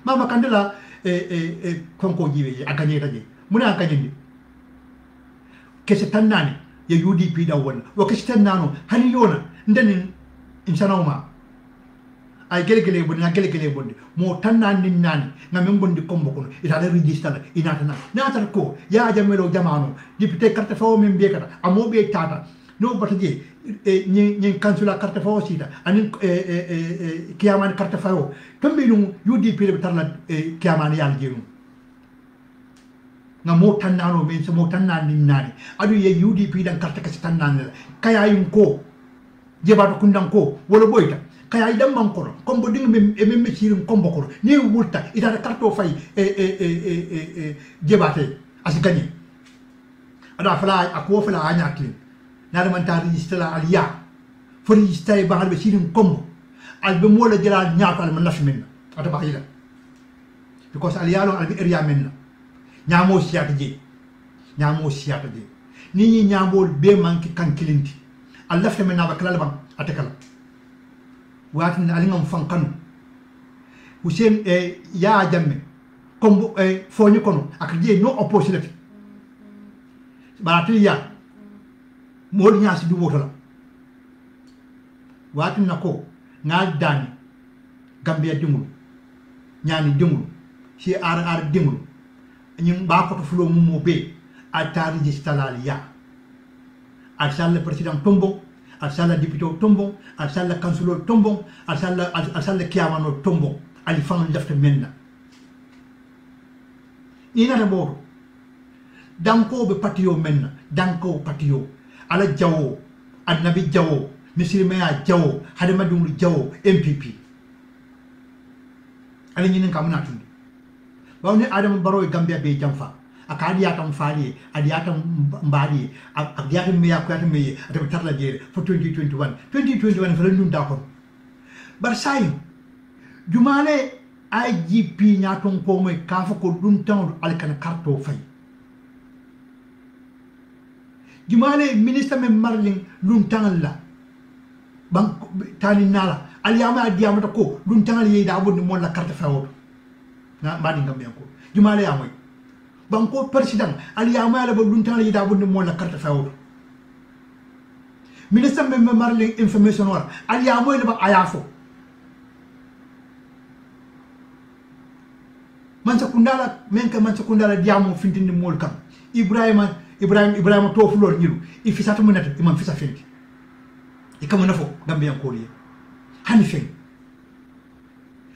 mama kandela konko jiwe aganye taje muna aganye kese tannani ya UDP da won wa kese tannano hani yona ndani insanoma ay gele bondi mo tannani nani ngam bondi kombo kono ita da register la inata na tan ko ya jamelo jamano député carte fawo men be kata amobe tata no bataje ñi kansula carte fawo sita ani kiyaman carte fawo tombe no UDP le tarla kiyaman yal jeerum nga mo tannano men so mo tannani nani adu ye UDP dan carte ka tannani kaya yum ko jebato kundan ko wala boyta kaya idam man kono kombo ding me sirim kombo kono ni wulta ita carte fay jebate as gagné ada fala akwo fala anyakli nada man ta registre la aliya fo registre ba halbe sirim kombo albe mo la jela nyaako al man nafmen ata bayila because aliya lo albe area men ñamo siata je ni ñi ñamol be manki kan kilinti Allah fe men na bakala ban atakala watin ali ngam fankanu Hussein ya jamme kombo foñu kono ak je no opposite barati ya mol ñaasi du wotola watin nako na dani Gambia dingul ñani dingul ci ar dingul ñim ba ko fulo mo be ata registre la ya al sal president tombo al sal député tombo al sal councilor tombo al sal kiamano tombo ali fan lefte menna ina na bo danko be patio menna danko patio ala jawo annabi jawo misrimaya jawo hadama dum jawo MPP ali ñinen kamuna tundi wawni adam baro Gambia be jamfa akadi yatam faali adiyatam mbaadi adiyatam meya ko yatam meye adam tarla jere for 2021 fa la da ko bar say jumale IGP nyaton ko moy kafa ko dum tan alkan karto fay jumale ministre men marling dum tan la bank tani nala aliyama adiyama ko dum tan ye da bondi mon la carte fawo na mani Gambia ko jumale ya moy banko president ali ya mala ba luntan li da bu mo la carte fawo ministre me marle information wala ali ya moy ba ayafo man sakundala menka man sakundala diamo fintindi mol kam Ibrahima tofulor nyiru ifisata munata imam fisa fenti ikama nafo Gambia ko li hani fen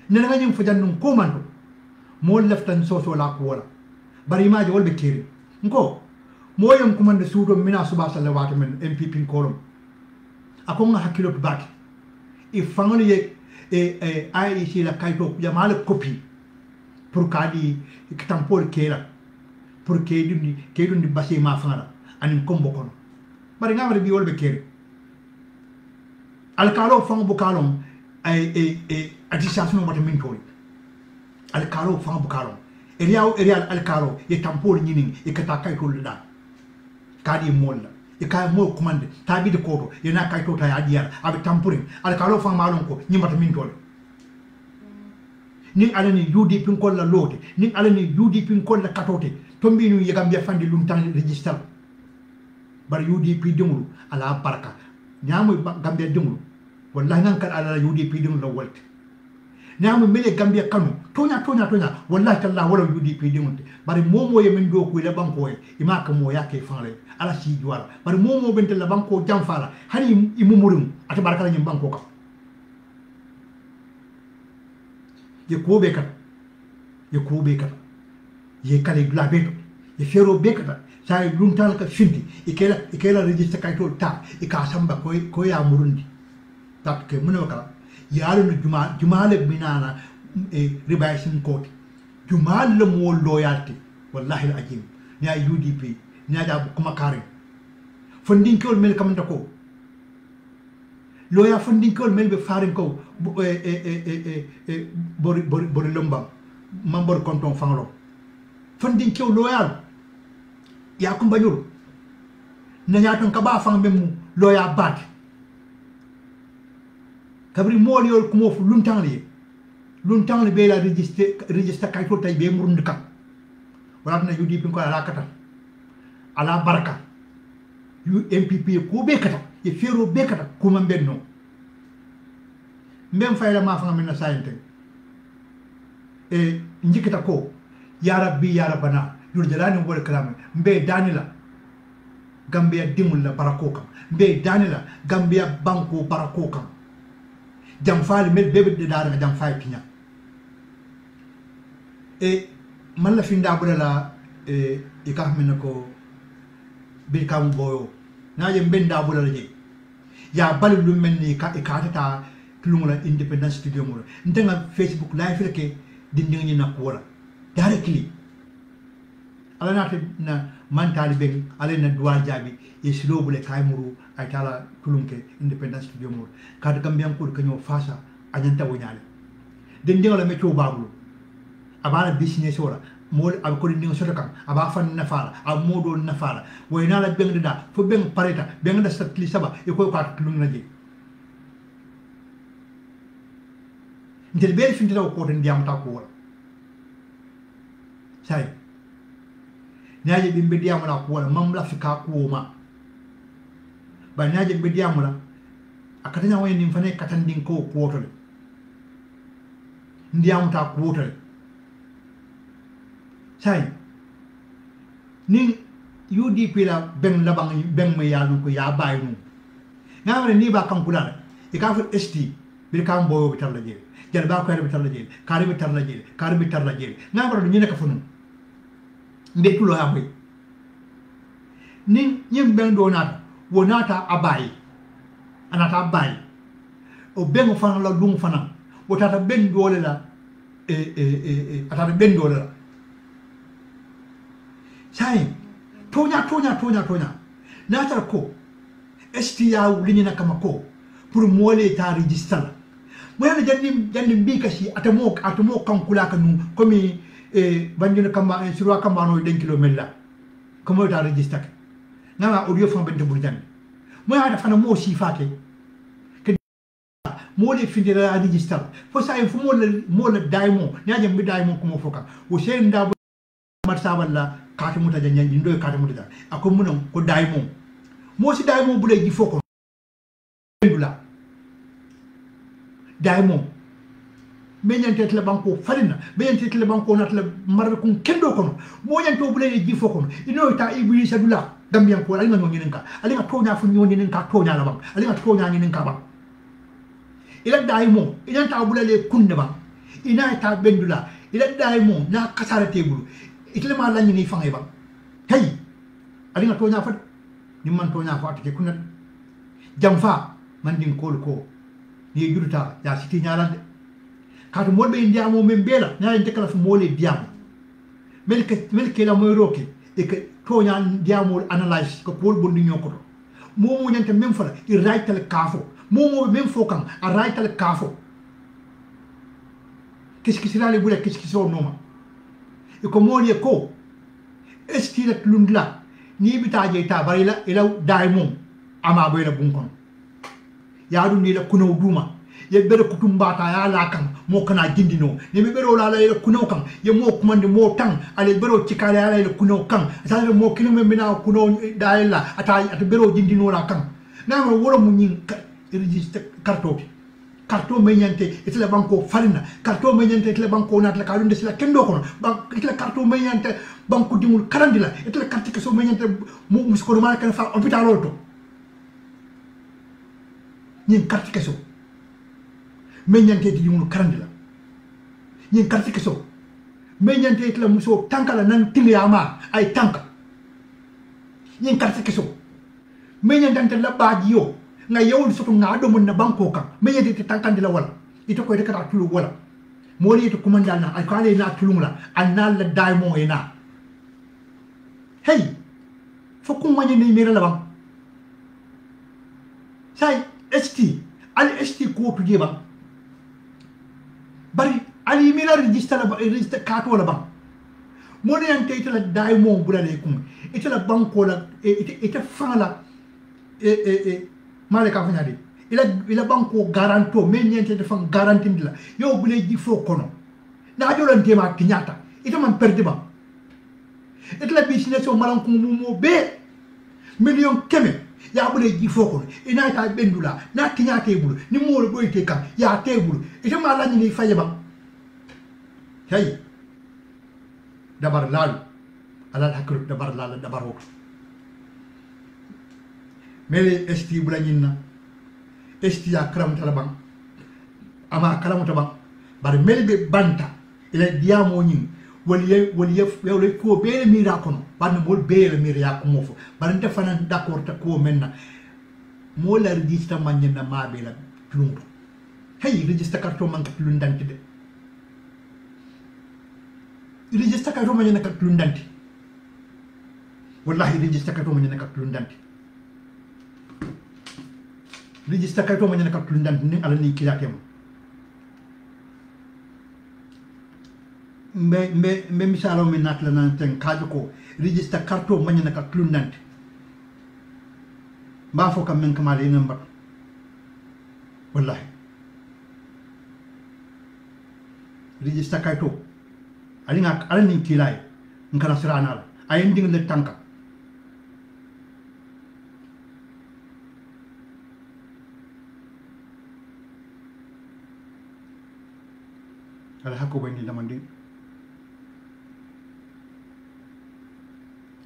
nana nga nyim fujannum ko manto mo leftan soso la ko wala bari maji wolbe kiri nko moyam kumande suudo mina suba salawatu men MPP kolom akonga hakilo baki e fangol ye IEC la kayto jamala copie pour kadi kitampol kera pour kedundi basé ma fangala anin kombo kono bari ngamre bi wolbe kiri alkalo fango bukalom attestation mata min tori alkalo fango bukalom Erial alkaro ye tampol nyinin e kata kay ko da kadi molla e kay mo commande tabi de koto ye na kay to ta adiar abi tampurin alkaro fa malon ko nyimata min tole nin alani UDP ko la lote nin alani UDP ko la katote tombi ñu ye Gambia fandi lum tan register bar UDP demulu ala baraka nyamu Gambia demulu wallahi nan kal ala UDP demulu la wolte nyamu mele Gambia kanu tonya wallahi talla wala UDP dimunte bari momo ye men do ko le banko e imaka mo yake fanle ala si juwala bari momo bente la banko jamfala hani imumurum ata baraka la nyim banko ka ye ko be kat ye kale glabeto ye fero be kat sa luntal ka finti ikela register kay to ta ika samba ko ya murundi tak ke muno kala yaalu jumaale binana rebaising court jumaal le mo loyalty wallahi alazim nya UDP nya da kuma kare funding kol mel kam ndako loya funding kol mel be farin ko bori lomba member konton fanglo funding kol loyal ya ko bañul na nya ton ka ba fang mem loya bat kabri moliol kumo fu luntan li be la register kay to tay be murund kam wala na UDP ko ala kata ala baraka MPP ko be kata e fero be kata ko man benno mbem fayla ma fa ngam na sayente e njikita ko ya rabbi ya rabbana yul jalani wal kalam mbe danila Gambia dimul la barako kam mbe danila Gambia banko barako kam jam faali mel bebe de daara jam faay kinya e man la fi ndabula la e ka xamne ko bi kam boyo naaje mbenda bula la je ya bal lu melni ka e ka ta tulungula independence studio mo ndenga Facebook live reke dindi ni nak wala directly ala na man talibe ala na duwa jabi e silo bule kay muru ay tala tulunke independence studio mo ka de Gambian ko kanyo fasa anyanta wonyale den dinga la meto babulu abana business wala mo ab ko dinga soto kam aba fan na fala ab modo na fala wayna la beng da fo beng pareta beng da satli saba e ko ka tulung na je ndel bel fin taw ko den diam ta ko wala sai nyaje bimbe diam la ko wala mam la fika ko ma ba nyaje be diam la akatanya woni nim fane katandin ko wotole ndiam ta ko wotole sai ni UDP la ben labang ben me yalu ko ya bayu ngamre ni ba kan kula e ka fa ST bir kam boyo bitar la jeri jel ba ko bitar la jeri kari bitar la jeri kari bitar la jeri ngamre ni neka funu mbe tulo ha boy ni nyim ben do nata wonata abayi anata abayi o ben fan la dum fana wotata ben dole la atata ben dole la sai tonya nata ko STA wulini na kama ko pour mole ta register mo yana janni bi kashi atamo kan kula kanu komi banjuna kamba surwa kamba no 2 km komo ta register ngama audio fon bente burjan mo yana fana mo sifake ke mole findira register fo sa fu mole daimo nyaje mbi daimo ko mo foka o sen da marsa walla kati muta janya ndo kati muta ako munam ko daimo mo si daimo bu le ji foko dula daimo meñante tele banko farina meñante tele banko natla marbe kun kendo kono mo yanto bu le ji foko ino ta iblis dula gambian ko alina ngoni nenka alina tonya fu nyoni nenka tonya la bang alina tonya ni nenka bang ila daimo ina ta bu le kunde bang ina ta bendula ila daimo na kasara tebulu itle ma lañu ni fangay bang tay alina tonya fa ni man tonya fa atike kunna jamfa man din ko ni juruta ya siti nyalande kaatu modbe indiamo men bela nyaade tekala fu mole diamo melke la moy roke e ke tonya diamo analyze ko pol bondi ñokoto momo ñante même fala i raytal kafo momo même fokan a raytal kafo qu'est-ce qui sera les boule qu'est-ce qui sont noma e ko moli ko estila lundla ni bita je ta barila ila daimon ama boyla bunkon yaadu ni la kuno duma ye bere kutumbata ya la kan mo kana gindino ni be bero la la kuno kan ye mo kumande mo tan ale bero cikale ya la kuno kan sa mo kilime mina kuno daila ata bero gindino la kan na mo woro mu nyin registre carton meñante itla banko farina carton meñante itla banko natla ka lunde sila kendo kono bank itla carton meñante banko dimul karandila itla carte ke so meñante mo musko ma kan fa hôpital olto ñin carte ke so meñante dimul karandila ñin carte ke so meñante itla muso tankala nan tiliyama ay tanka ñin carte ke so meñante la bajiyo nga yawul soto nga do mun na banko kan me yedi te tankandi la wala ito ko de kata tulu wala moli to kumanda na ay kale na tulungla annal la daimo ena hey fo ko wani ni mera la bang sai st ali st ko to jeba bari ali mera register la register kato la bang moni ante ite la daimo bulale kum ite la banko la ite fala male ka fanyadi ila banko garanto men nyente de fan garantindi la yo bule ji fo kono na jolante ma kinyata ita man perdi ba itla business o malan ko mo be million keme ya bule ji fo kono ina ta bendula na kinyata bulu ni mo lo boyte kan ya tebulu ita ma lañi ni faye ba hey dabar lalu ala hakru dabar lalu dabar ho mele esti bulanyina esti ya kram talabang ama kalamu tabang bar mele be banta ila diamo nyin wali ko be mira kono ban mol be mira ya ko mofo bar nte fanan d'accord ta ko menna mo la registre manna ma be la tulungu hey registre karto man ka tulundanti de registre karto manna ka tulundanti wallahi registre karto manna ka tulundanti register kaito manyana ka tulundan ni ala ni kilatem mbe misalo min natla nan ten kajo ko register karto manyana ka tulundan ba fo kam men kamale namba wallahi register kaito ala ni kilay ngara sirana ay nding le tanka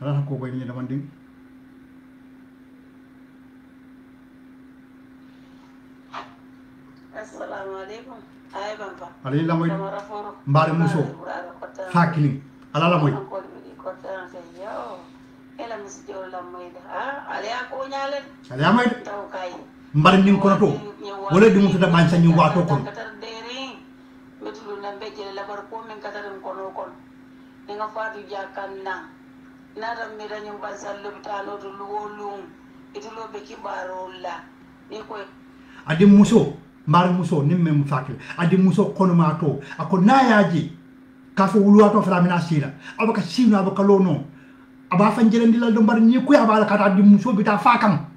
ala hakko bayni lamandi assalamu alaikum ay bamba ali lamoy mbare muso fakili ala lamoy ela musjo lamoy ali ko nyalen ali amay taw kay mbare ning kono to wala di mutu da bansa ñu wato ko betulu na mbejele la bar ko men kataram kono kon nga faatu jakan na nara mi dañu basal lobitano to luwolum itulo be kibaro la ni ko adi muso mbar muso nimme mu fakil adi muso kono ma to ako nayaji ka fo wulu wato fra mina sila abaka sinu abaka lono aba fanjere ndilal do mbar ni ko abala kata adi muso bita fakam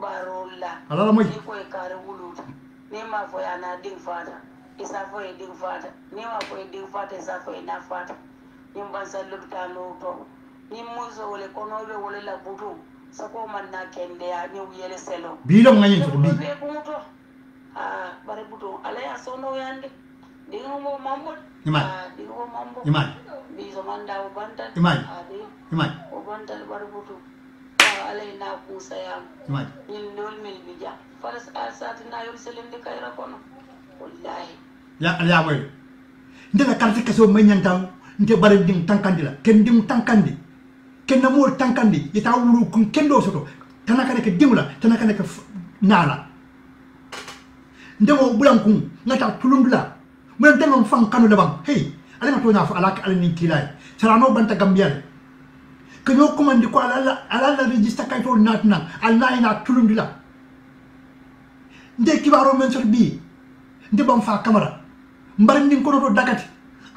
barola ala moy ni koy kare wuluta ni ma fo ya na ding fata isa fo e ding fata ni ma fo e ding fata isa fo e na fata ni bansa lubta no to ni muzo wole kono be wole la butu sako man na kende ya ni wiyele selo bi lo ngani to bi be buto bare butu ala ya sono yande dingo mo mambo dingo mambo imai bi zo manda o banta imai o banta bare butu ala na kusa ya imai ni ndol mil bija faras asati na yol selende kayra kono wallahi ya boy ndela karti kaso manyantam nte bare ding tankandi la ken ding tankandi ken namol tankandi yata wulu kun kendo soto tanaka nek dimla tanaka nek nala ndemo bulan kun ngata tulundula mun demon fan kanu labam hey ale ma to na fa alaka ale nin kilay sarano banta gambial kenyo komandi ko ala register kay to natna alna ina tulundula nde kibaro men sor bi nde bam fa camera mbar ndin ko to dagati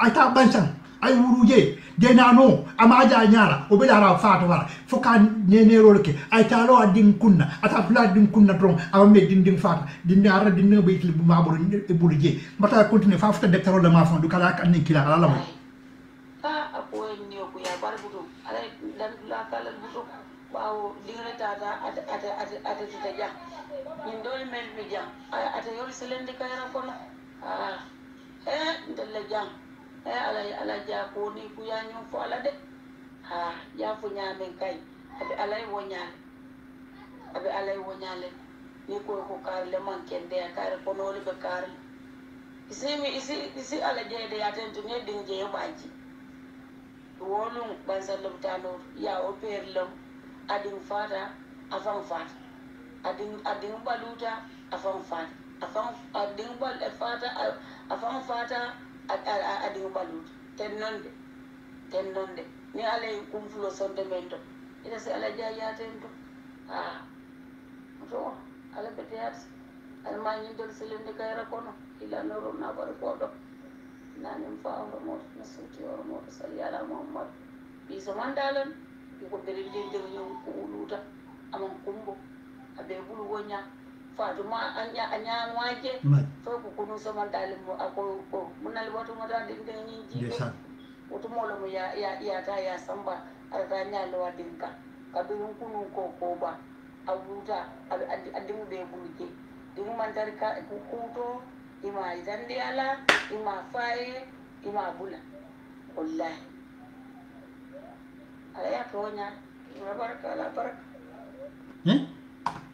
ay ta bansan ay wuruje de nano amaja nyara o belara fato wala foka nenero ke ay talo adin kunna ata fula din kunna dron awame din fata din ara din be itil bu maboro e buruje mata continue fa fata docteur le ma fon du kala kan ni kila ala mo apo ni ko ya bar butu ala dan la kala butu bawo dinga tata ata tija min dol men mi jam ata yol selende kayra kono ndella jam ala ja ko ni ku ya ñoo fo ala de ya fu ñaamen kay abe alay woñale ni ko kar le man kende kar ko no le be kar isi ala jeede ya tentu ne ding je baji wonu bansa lobtano ya o perlom adin fata afan fata adin baluta afan fata adin bal fata afan fata adin balut tennonde ni ala kumfulo sonde mento ida se ala jaya tento to ala betiyat al manyi dol selende kayra kono ila noro na bar kodo nanim fa mo nasuti mo salli ala muhammad bi zamandalan ko berinde ñu ko luta amon kumbo abe bulu wonya Fatuma anya waje to ko kunu sama dalim mo ako ko munal watu mata ding nyinji wutu molo mo ya ta ya samba arda nya lo wadinka kabirun kunu ko ba abuta adimu be bulke dimu mandar ka kuto ima izande ala ima fae ima bula wallahi ala ya tonya baraka la baraka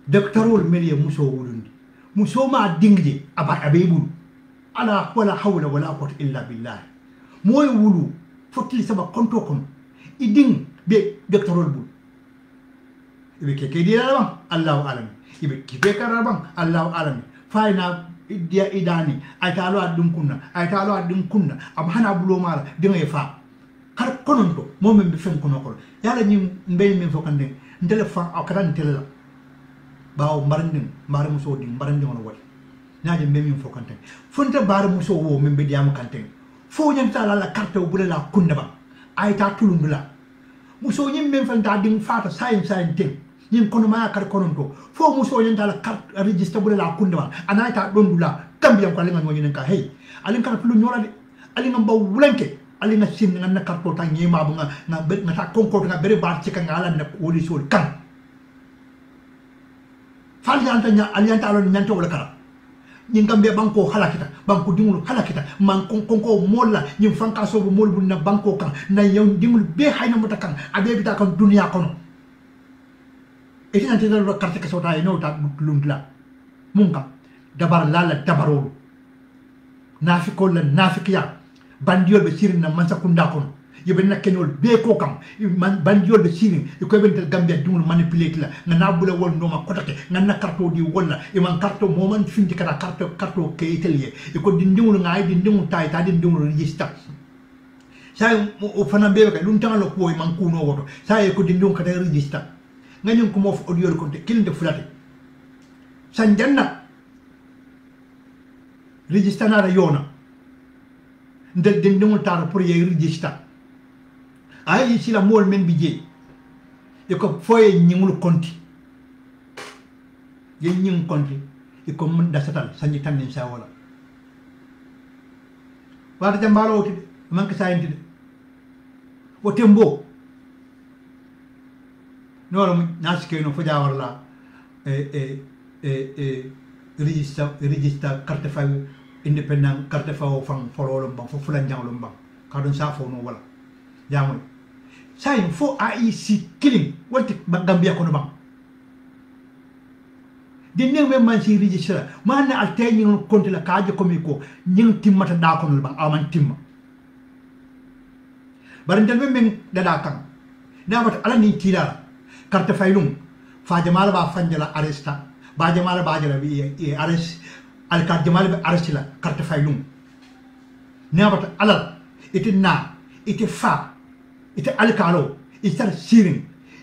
doctorul meliya muso wulundi muso ma dingje aba abebulu ala wala hawla wala quwwata illa billah moy wulu fotli sama konto kon iding be doctorul bul ibe ke di bang Allahu alam ibe kibe karabang Allahu alam fayna dia idani ay talo adum kunna am hana bulo mala dinga fa kar kononto momem be fen kono ko yalla ni mbey men fokande ndele fa akran tella bawo marandin mare muso di marandin on wadi naaje memi fo kanten fonta bare muso wo men be diam kanten fo nyanta la carte o bula la kunna ba ay ta tulundula muso nyim men fanta ding fata sayin ten nyim kono ma kar kononto fo muso nyanta la carte registre bula la kunna ba anata dondula kambiam ko lenga ngoni ka hey alin kan pulu nyola de alin ngam ba wulanke alin na sin ngana carte ta nyema bu nga ta konko nga bere bar ci ka ngala na woli sol kan fali antanya alianta alon nanto wala kara nyingambe banko halakita banko dingul halakita man konko molla nyim fanka so mol bu na banko kan na yow dingul be hayna mutakan abe bita kan dunya kono eti nanti do carte ka sota no ta lundla munka dabar lala dabaro nafiko la nafikiya bandiol be sirin na mansa kunda kono yebe na kenol be ko kam man bandiol be sirin ko be tel gambia dum manipulate la na nabula won no ma kotake na karto di wala e man karto moment finti kata karto ke italier e ko di ndimul ngay di ndimul tay ta di ndimul register say o fana be ka dum tan lo ko e man kuno woto say ko di ndimul kata register nganyum ko mo f audio ko de kilinde fulate sanjanna register na yona ndel di ndimul tar pour ye register ay si la mol men bije e ko foye nyingul konti ye nyin konti e ko mun da satal sanni tanin sa wala wata jambalo oti man ka sayenti de o tembo no naske no fo jawarla register carte fa independent carte fa fan fololo bang fo fulan janglo bang kadon sa fo no wala jamoy say fo IEC killing wolti Gambia ko no bang di ne me man si register man na altay ñi konti la kaaje ko mi ko ñi timmata da ko no bang aman timma bari ndel men dada kan da wat ala ni tira carte faylum fa jamala ba fanjala arresta ba jamala ba jala bi arrest al carte jamala bi arrest la carte faylum ne wat ala itina ite fa ite alkalo ite sirin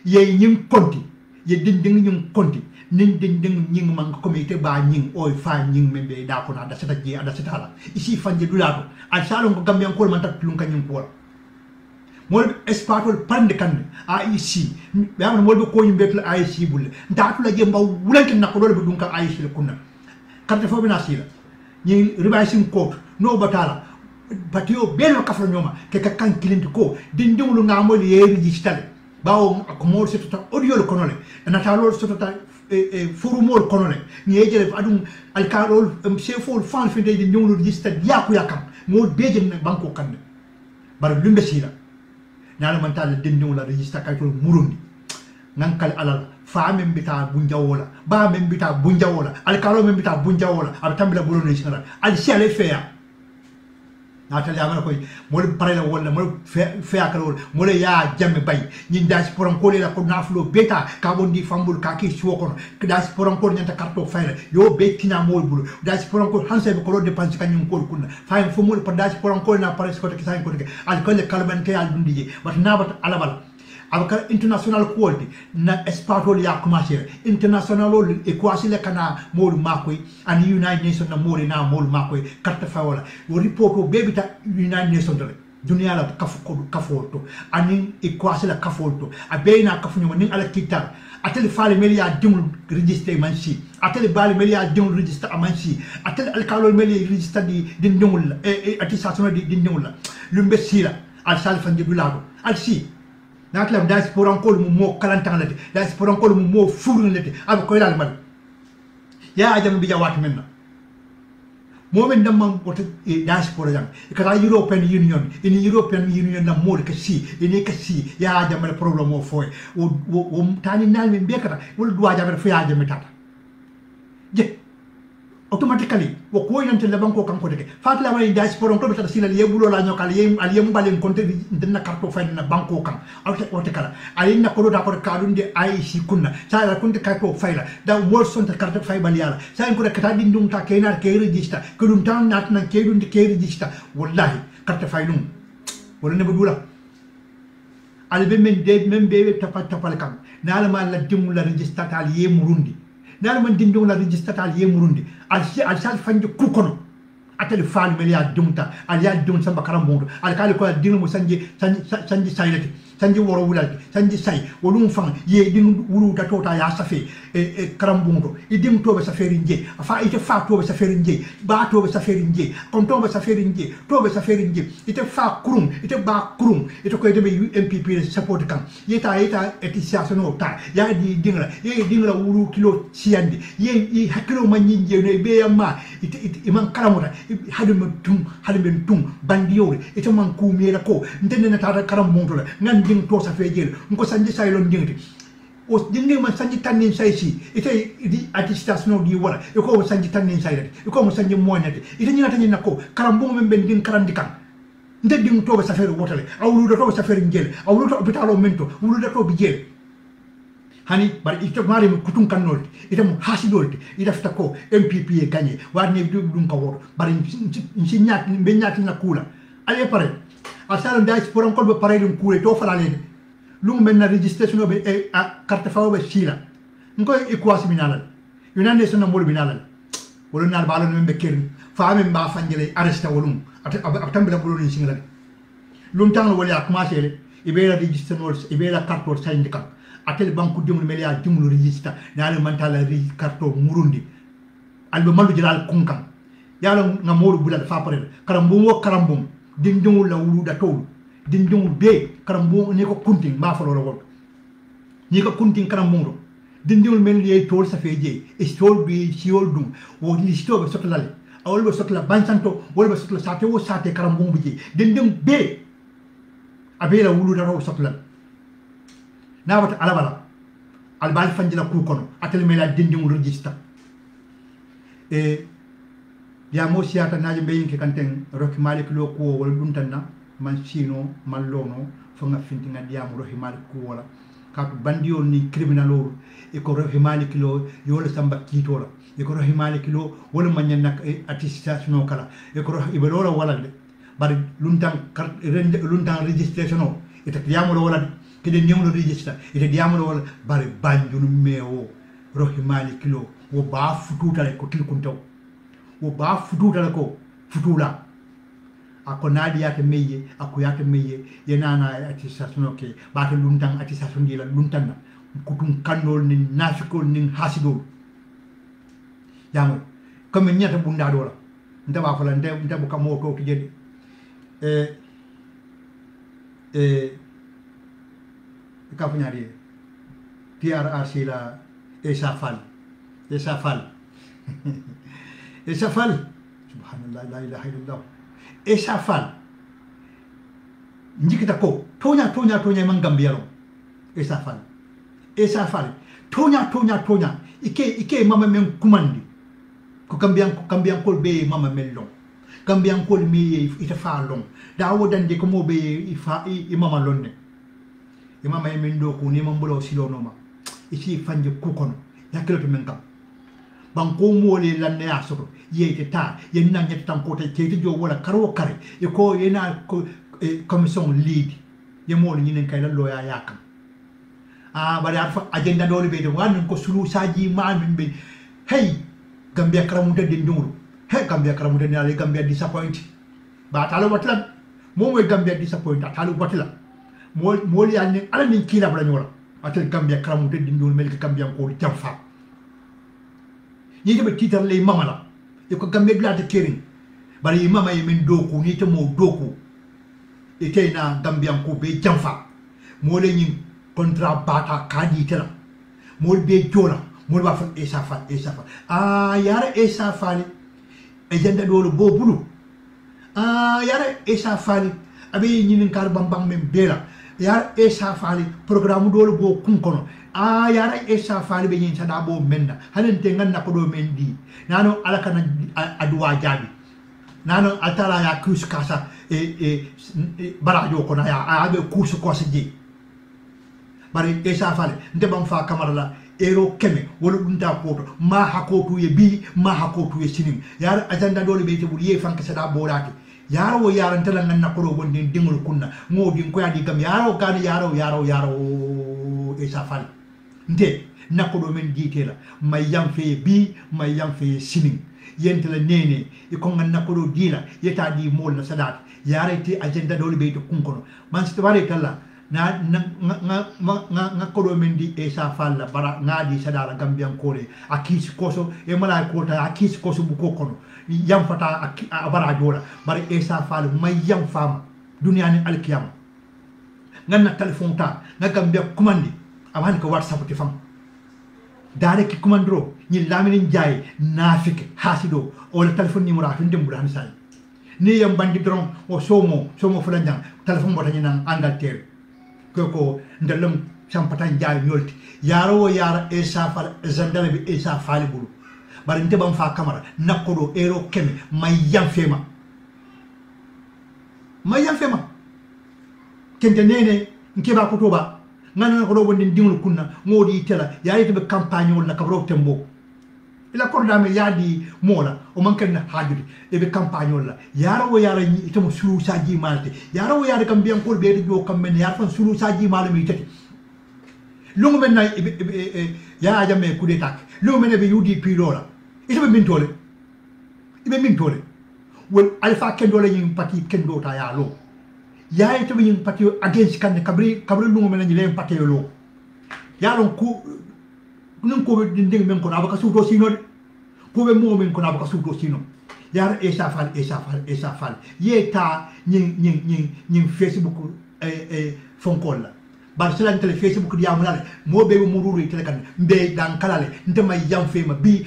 ye ñing konti ye dinding ñing konti nin dinding ñing man comité ba ñing oy fa ñing membe da ko na da seta ji ada seta la isi fanje dulato al salon ko gambian ko man tak lun kanyum ko mol espatol pande kan IEC be am mol ko yimbe to IEC bulle ndatu la jemba wulanke nakko dole be dun ka IEC le kunna carte fo bina sila ñi ribasing court no batala patio beno kafro ñoma ke ka kan kilindi ko dindingulu ngamol ye register bawo ko mol setata audio le konole natalo setata forumol konole ñeje adum alkarol chefol fan fi de ñewlu register yaku yakam mol beje banko kande bar lumbe sila ñala man tal dindingulu la register kay to murundi ngankal alal fa men bita bunjawola ba men bita bunjawola alkaro men bita bunjawola ab tambila bulone sira al siale feya natal ya mana koy mo parela wala mo fe akalo mo le ya jamme bay ñi das poram ko le la ko naflo beta ka bondi fambul ka ki suwoko das poram ko ñanta karto fayla yo be kina mo bulu das poram ko hanse be ko lo dépense ka ñum ko kunna fay fo mo par das poram ko na pares ko ke sañ ko ke al ko le kalban ke al dundi je wat nabat alabal avec international quality na espatol ya commencer international equation le kana mol makoy and United Nations na mol na mol makoy carte fawala o reporto bebita United Nations dole dunia la kafoto ani equation la kafoto abena kafunyo nin ala kitab atel fale melia dum register mansi atel bal melia dum register amansi atel alkalol melia register di dingul attestation di dingul lumbe sila al salfa di dulado al si naklam diaspora ko mo kalantan lati diaspora ko mo furun lati ab ko dal man ya ajam bi jawat menna mo men dam man ko diaspora jam kala European Union na mo ke si ini ke si ya ajam le problème o foy o tani nal men be kata wol do ajam fa ya ajam tata je automatically wo ko yante le banko kanko de fat la may diaspora ko beta sila ye bulo la nyokal ye al yem balen konte na karto fa na banko kan awte kala ay na ko do da ko kadunde IEC kunna sa la kunte karto fayla da wol son ta karto fay bal yala sa ko de kata dindum ta kenar ke register ko dum tan nat na ke dum ke register wallahi karto fay num wala ne budula al be men de men be tapal kam na la ma la dimu la register tal ye murundi nala man dindum la register tal ye murundi al sal fanje kukono atel fal melia dumta al ya dum samba karambodo al kali ko dingu sanji saylati sanji woro wulal sanji say wolum fan ye dingu wuru da tota ya safe karambodo idim tobe saferi nje fa ite fa tobe saferi nje ba tobe saferi nje kon tobe saferi nje tobe saferi nje ite fa kurum ite ba kurum ite ko debe MPP support kan yeta etisation o ta ya di dingla wuru kilo siandi ye hakilo manyinje no be yamma ite man karamuta hadum tum bandiore ite man kumira ko ndene na tata karambodo la ngan ding to sa fejel ngo sanji saylon dingti o dinne man sanji tanin saysi ite di attestation di wala e ko sanji tanin saylati e ko mo sanji moñati ite nyina tan nako karambo men ben din karandi kan ndeddi to ba safere wotale awlu do to safere ngel awlu to hôpital o mento wulu do to bi jel hani bar ite mari mo kutun kannolti ite mo hasidolti ite fta ko MPP e gagné warne dum ko wor bar ci ñaat be ñaat na kula ale pare asal diaspora ko be pare dum kule to fala len lu men na registration be e carte fawo be sila ngoy equasi minalal yunande sona mol binalal wala nar balon men be kerni faame mba fanjele arresta wolum atambila buloni singla lum tan wala commencer le ibera registration wol ibera carte wol sayndi kam atel banku dimul mel ya dimul register nyaale mantala karto murundi albe malu jilal kunkan yalo nga moru bulal fa pare karambum dindungul la wuluda tolu dindungul be karambum ni ko kunting ma fa lolo wol ni ko kunting karambum dindungul mel ye tol sa feje e tol bi siol dum wo li sto be sotlale awol be sotla bansanto wol be sotla sate wo sate karambum bi dindung be abela wuluda ro sotlal na wata alabala albal fanjila ku kono atel mela dindungul register e ya mo siata naji be yinke kanten roki malik lo ko wala dum tanna man sino man lono fo nga finti nga diam roki malik ko wala ka bandiol ni criminal o e ko roki malik lo yola samba kitola e ko roki malik lo wala man nak attestation kala e ko roki ibelola wala de bari luntan registration o e ta diam lo wala ke de nyom lo register e diam lo wala bari banjunu mewo roki malik lo wo ba fututa ko tilkuntaw wo ba fututa ko futula ako nadi yake meye ako yake meye yenana attestation ke ba to luntan attestation dila luntan kutum kanol ni nafikol ni hasidol yamo comme nyata bunda dola ndaba fala ndaba kamo to to jedi ka fanyari TRRC la esafal esafal subhanallah la ilaha illallah esafal njikita ko tonya man gambiyaro esafal tonya ike mama men kumandi ko kambiyan ko be mama men long kambiyan ko mi ita fa long da wodande ko mo be ifa i mama lonne mama men do ko ni mambulo silonoma isi fanje kukono yakelo men kam banko mole lanne asoro yete ta yenna nyet tanko te kete jo wala karo kare e ko yena ko commission lead ye mole nyinen kay la loya yakam bari arfa agenda dole be de wan ko sulu saji ma min be hey gambia karamu de nduru hey gambia karamu de ale gambia disappoint ba talo watla mo mo gambia disappoint talo watla mol ya ni ala ni kila bla nyola atel gambia karamu de nduru mel gambia ko jamfa yete be titar le mama la e ko gambia glade kering bari mama e men doku ni te mo doku e teyna gambia ko be jamfa mo le ni contrat bata kadi tela mo be jola mo ba fa esafa yara esafa e jenda dolo bo bulu yara esafa abi ni kar bambam men bela yara esafa programme dolo bo kunkono yara esafa be nyin sada bo menna hanen te nganna ko do mendi nano alakana adwa jabi nano atala ya kus kasa barajo ko na ya abe kus ko sidi bari esafa nde bam fa kamara la ero keme wala dunta koto ma hakotu ye bi ma hakotu ye sinim yara agenda dole be te bul ye fanka sada borati yaro wo yaro ntala nganna ko do wonde dingol kunna ngodi ko yadi gam yaro kan yaro esafa nde nakodo men ditela may yam fe bi may yam fe sining yentela nene e ko ngan nakodo dila yeta di mol na sadat yarete agenda dole be to kunkono man ci tawale kala nga kodo men di esa falla bara ngadi sadala gambian kore akisi koso e mala ko ta akisi koso bu kokono yam fata bara jola bara esa falla may yam fama dunya ni alkiyam nganna telephone ta na gambia commandi aman ko whatsapp ti fam dare ki commandro ni lamine jaay nafike hasido o le telephone numéro a ndem bu dan say ni yam bandi dron o somo fulanja telephone bota ni nan Angleterre ko ndelam champatan jaay nyolti yaro wo yara esafal zandale bi esafali bulu bari nte bam fa camera nakodo ero keme mayam fema kente nene nkeba ko toba ngana ko do wonde dingul kunna ngodi tela yayi be campagne wala kabro tembo ila korda me yadi mola o manken hajudi e be campagne wala yaro wo yara ni itomo sulu saji malte yaro wo yara kam biyan ko be do kam men yar fan sulu saji malami tati lungu men nay ya ajame coup d'état lungu men be UDP lola ito be min tole wol alpha kendo la yin parti kendo ta ya lo yayi to yin parti against kan kabri lungu men ni len parti lo yaron ko nun ko be ding men ko abaka suto sino ko be mo men ko abaka suto sino yar Essa Faal yeta nyin Facebook fonkol la bar selan tele Facebook di amulale mo be mo ruru tele kan be dan kalale nte may yam fema bi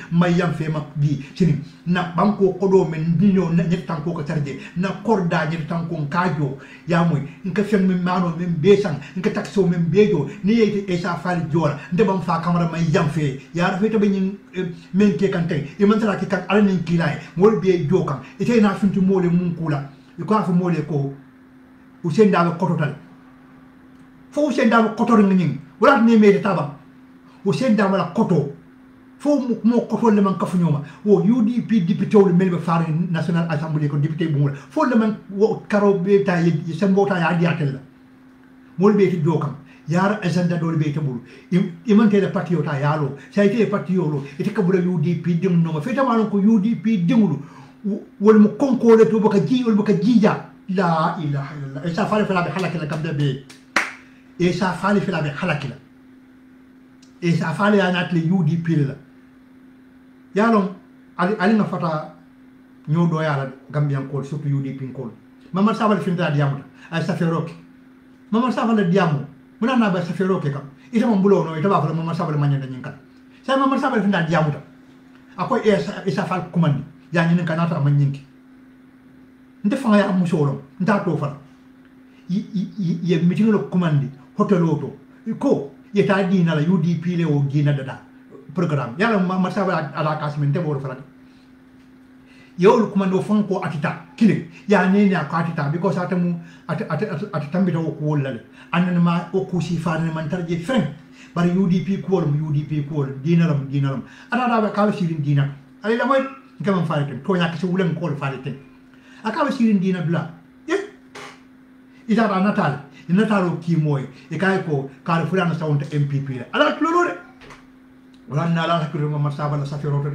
sini na banko kodo men dino na nyetan ko ko tarje na korda nyetan ko kajo ya moy nka fen men mano men be sang nka takso men bejo ni yete Essa Faal jola nte bam fa camera may yam fe ya fe to be nyin men ke kan tay e man tara ki kan ala nin kilay mo be jokan ite na funti mole mun kula ko afu mole ko usenda ko total fo senda koto ngin wala ne me taba o senda wala koto fo mo koto le man kafu nyoma o UDP député le melbe faare national assembly ko député bu ngol fo le man wo karo be ta yi sembota ya diatel la mol be ti dokam yar agenda do be tabul imante le parti ota yalo sayte parti yolo ite kabula UDP dim no ma feta man ko UDP dimulu wol mo konkole to baka ji wol baka jija la ilaha illallah Essa Faal fala be halaka kam de be Essa Faal fila be halakila Essa Faal ya natle UDP la yalon ali na fata nyodo yala gambian ko surtout UDP ko Mamad Sabally finta diamuta ay saferoke Mamad Sabally diamu muna na ba saferoke kam ita mo bulo no ita ba fa Mamad Sabally manya nyin kan sai Mamad Sabally finta diamuta akoy Essa Faal kumandi ya nyin kan ata man nyinki nte fa ya musolo nta to fa ye meeting lo kumandi hotel auto ko yeta dina la UDP le o dina dada programme yala Mamad Sabally ala kasmente bo fa yolu kumando fonko atita kile ya nene ko atita because atamu atambita ko wollale annama o kusi faane man tarje fen bar UDP ko dinalam ada ba kala sirin dina ali la moy ngam faale to yak ci wulen ko faale ten akala sirin dina bla ida ra natal ki moy e kay ko kala fulana sawonta MPP la ala lolore wala na la ko Mamad Sabally sa feroto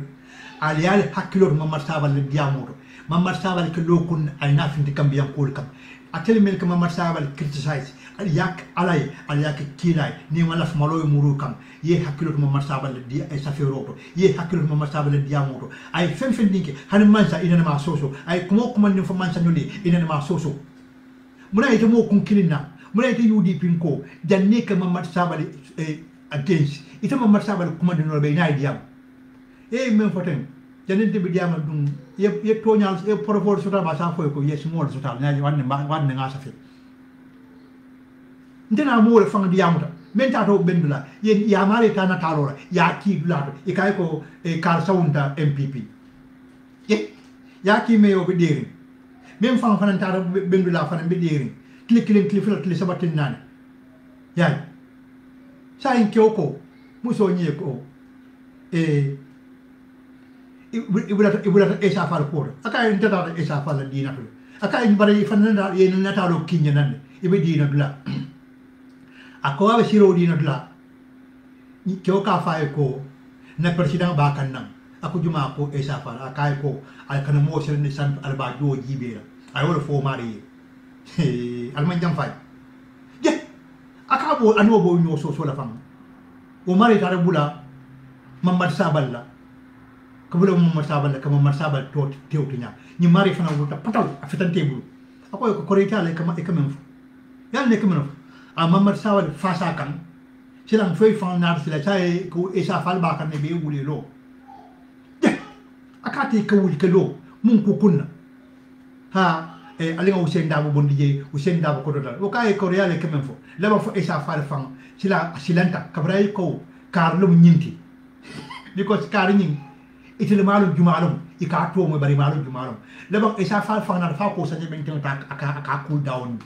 aliale hakkilor Mamad Sabally diamoto Mamad Sabally ke lokun ay nafinti kambiyan kol kam atel mel ke Mamad Sabally criticize al yak alay al yak kilay ni wala maloy muru kam ye hakkilor Mamad Sabally di ay sa feroto ye hakkilor Mamad Sabally diamoto ay fen dinke han mansa ina ma soso ay ko ni fo mansa nyoli ina ma soso muna ite mo kun kilina muna ite UDP ko janne ke Mamad Sabally against ite Mamad Sabally kuma dino be nay diam men foten janente bi diamal dum ye toñal e propose sota ba sa foy ko yes mol sota na wanne nga sa fi ndena mo le fang diamuta men ta to bendula ye ya mare ta na talora ya ki dulato e kay ko e kar sawunta MPP ye ya ki me yo be deri men fang fanan ta bendula fanan be deri klik sabatin nan ya sa in kyoko muso nye ko ibulata Essa Faal ko aka en tata Essa Faal dina to aka en bare fananda ye nata lo kinya nan ibe dina dula ako abe siro dina dula ko ka fa ko na president ba kan nan ako juma ko Essa Faal aka ko al kan mo sel ni san al ba do jibera ay wala fo mari al man jam fay je aka bo anu bo nyo so la fam o mari tare bula Mamad Sabally la kabula Mamad Sabally ka Mamad Sabally to tewtinya ni mari fana wuta patal afetan tebulu akoy ko korita le kama e kamem yal ne kamem a Mamad Sabally fasa kan silang fay fan nar sila tay ko Essa Faal ba kan ne be wuli lo akati ka wuli ke lo mun ko kunna ha alinga usenda bo bondije usenda bo kodota o kay ko reale kamem fo laba fo Essa Faal fan sila silanta kabray ko karlum nyinti because kar nying itile malum jumalum ika to mo bari malum jumalum leba Essa Faal fana fa ko sanje ben tan aka cool down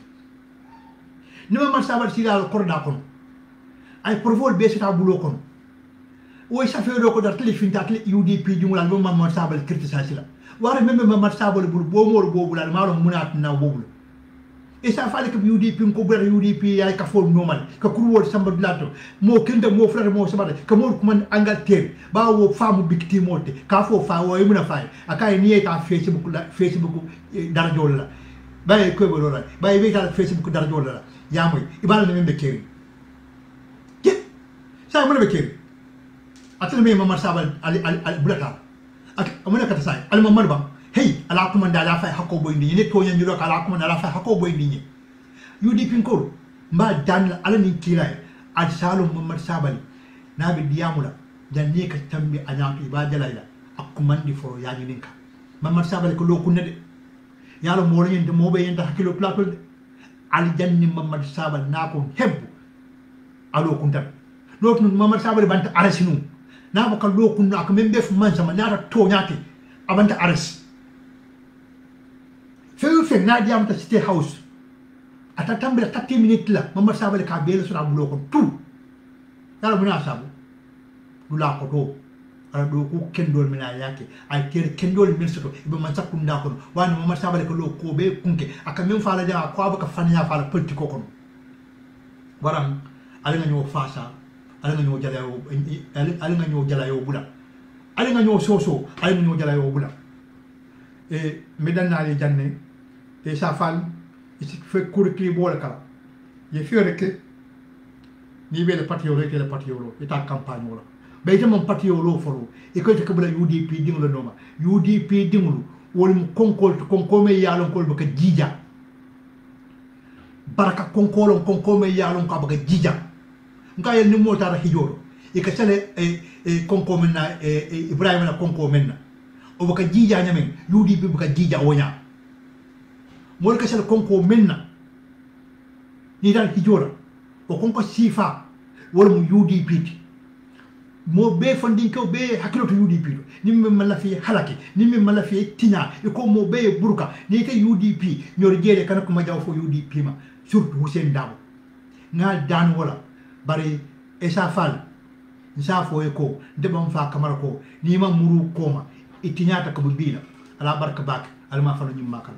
ni Mamad Sabally sila ko da kon ay provol be seta bulo kon o Essa Faal ko dar telefin ta UDP jumla mo Mamad Sabally criticize sila wara membe Mamad Sabally bul bo mol bobu la malum munat na bobu Essa Faal ko UDP ko ber UDP ay ka fo normal ka kurwol samba blato mo kende mo frère mo sabade ka mo ko man Angleterre ba wo famu bikti mote ka fo fa wo yimuna fay akay ni ta Facebook dara jol la bay ko bo la bay be ta Facebook dara jol la yamoy ibal na membe keri sa mo be kere atel me mamar sabal al bulata ak amana kata sai al mamar ba hey ala kuma ndala fa hakko boy ndi ne to nyanyu ka ala kuma ndala fa hakko boy ndi UDP ko mba dan ala ni kiray ad salum mamar sabal nabi diyamula dan ne ka tambi anyatu ibadalayla akumandi fo yaji ninka mamar sabal ko lokunde de yalo mo yende mo be yenda hakilo platol al janni mamar sabal nako hebbu alo kunta lotun mamar sabal banta arasinu na baka lokun ak membe fu man sama nyata to nyati abanta aras fe na diam ta city house ata tambira 30 minutes la mamar sabal ka bele sura bu lokon tout yalo muna sabu dula ko do ala do ko kendol mina yake ay ter kendol min soto ibe man sakunda ko wani mamar sabal ko lo ko be kunke aka min fala ja ko abaka fanya fala politi ko kono waram ala nga ñoo fasa ala nga ñoo jalayo ala nga ñoo jalayo bula ala nga ñoo soso ala nga ñoo jalayo bula e medan na le janne e sa fal isi fe kurki bola kala ye fiore ke ni be le patiolo ke le patiolo eta campagne wala be jam patiolo folo e ko te kabula UDP dinglo noma UDP dinglu wol mu konkol me yalon kol baka jija baraka konkolo konkome yalon ka baka jija nka yel ni motara hijoro e ka sale konko menna Ibrahima na konko menna o baka jija nyamen UDP baka jija wonya mo ka sale konko menna ni dal hijora o konko sifa wala mu UDP mo be fondin ko be hakilo to UDP ni me mala fi halaki ni me mala fi tinya e ko mo be burka ni ke UDP ñor jele kan ko ma jaw fo UDP ma surtout Hussein Dabo ngal dan wala bari esa fal nsa fo e ko debam fa kamara ko ni ma muru koma itinyata ko bila ala barka bak alma fa ñu makala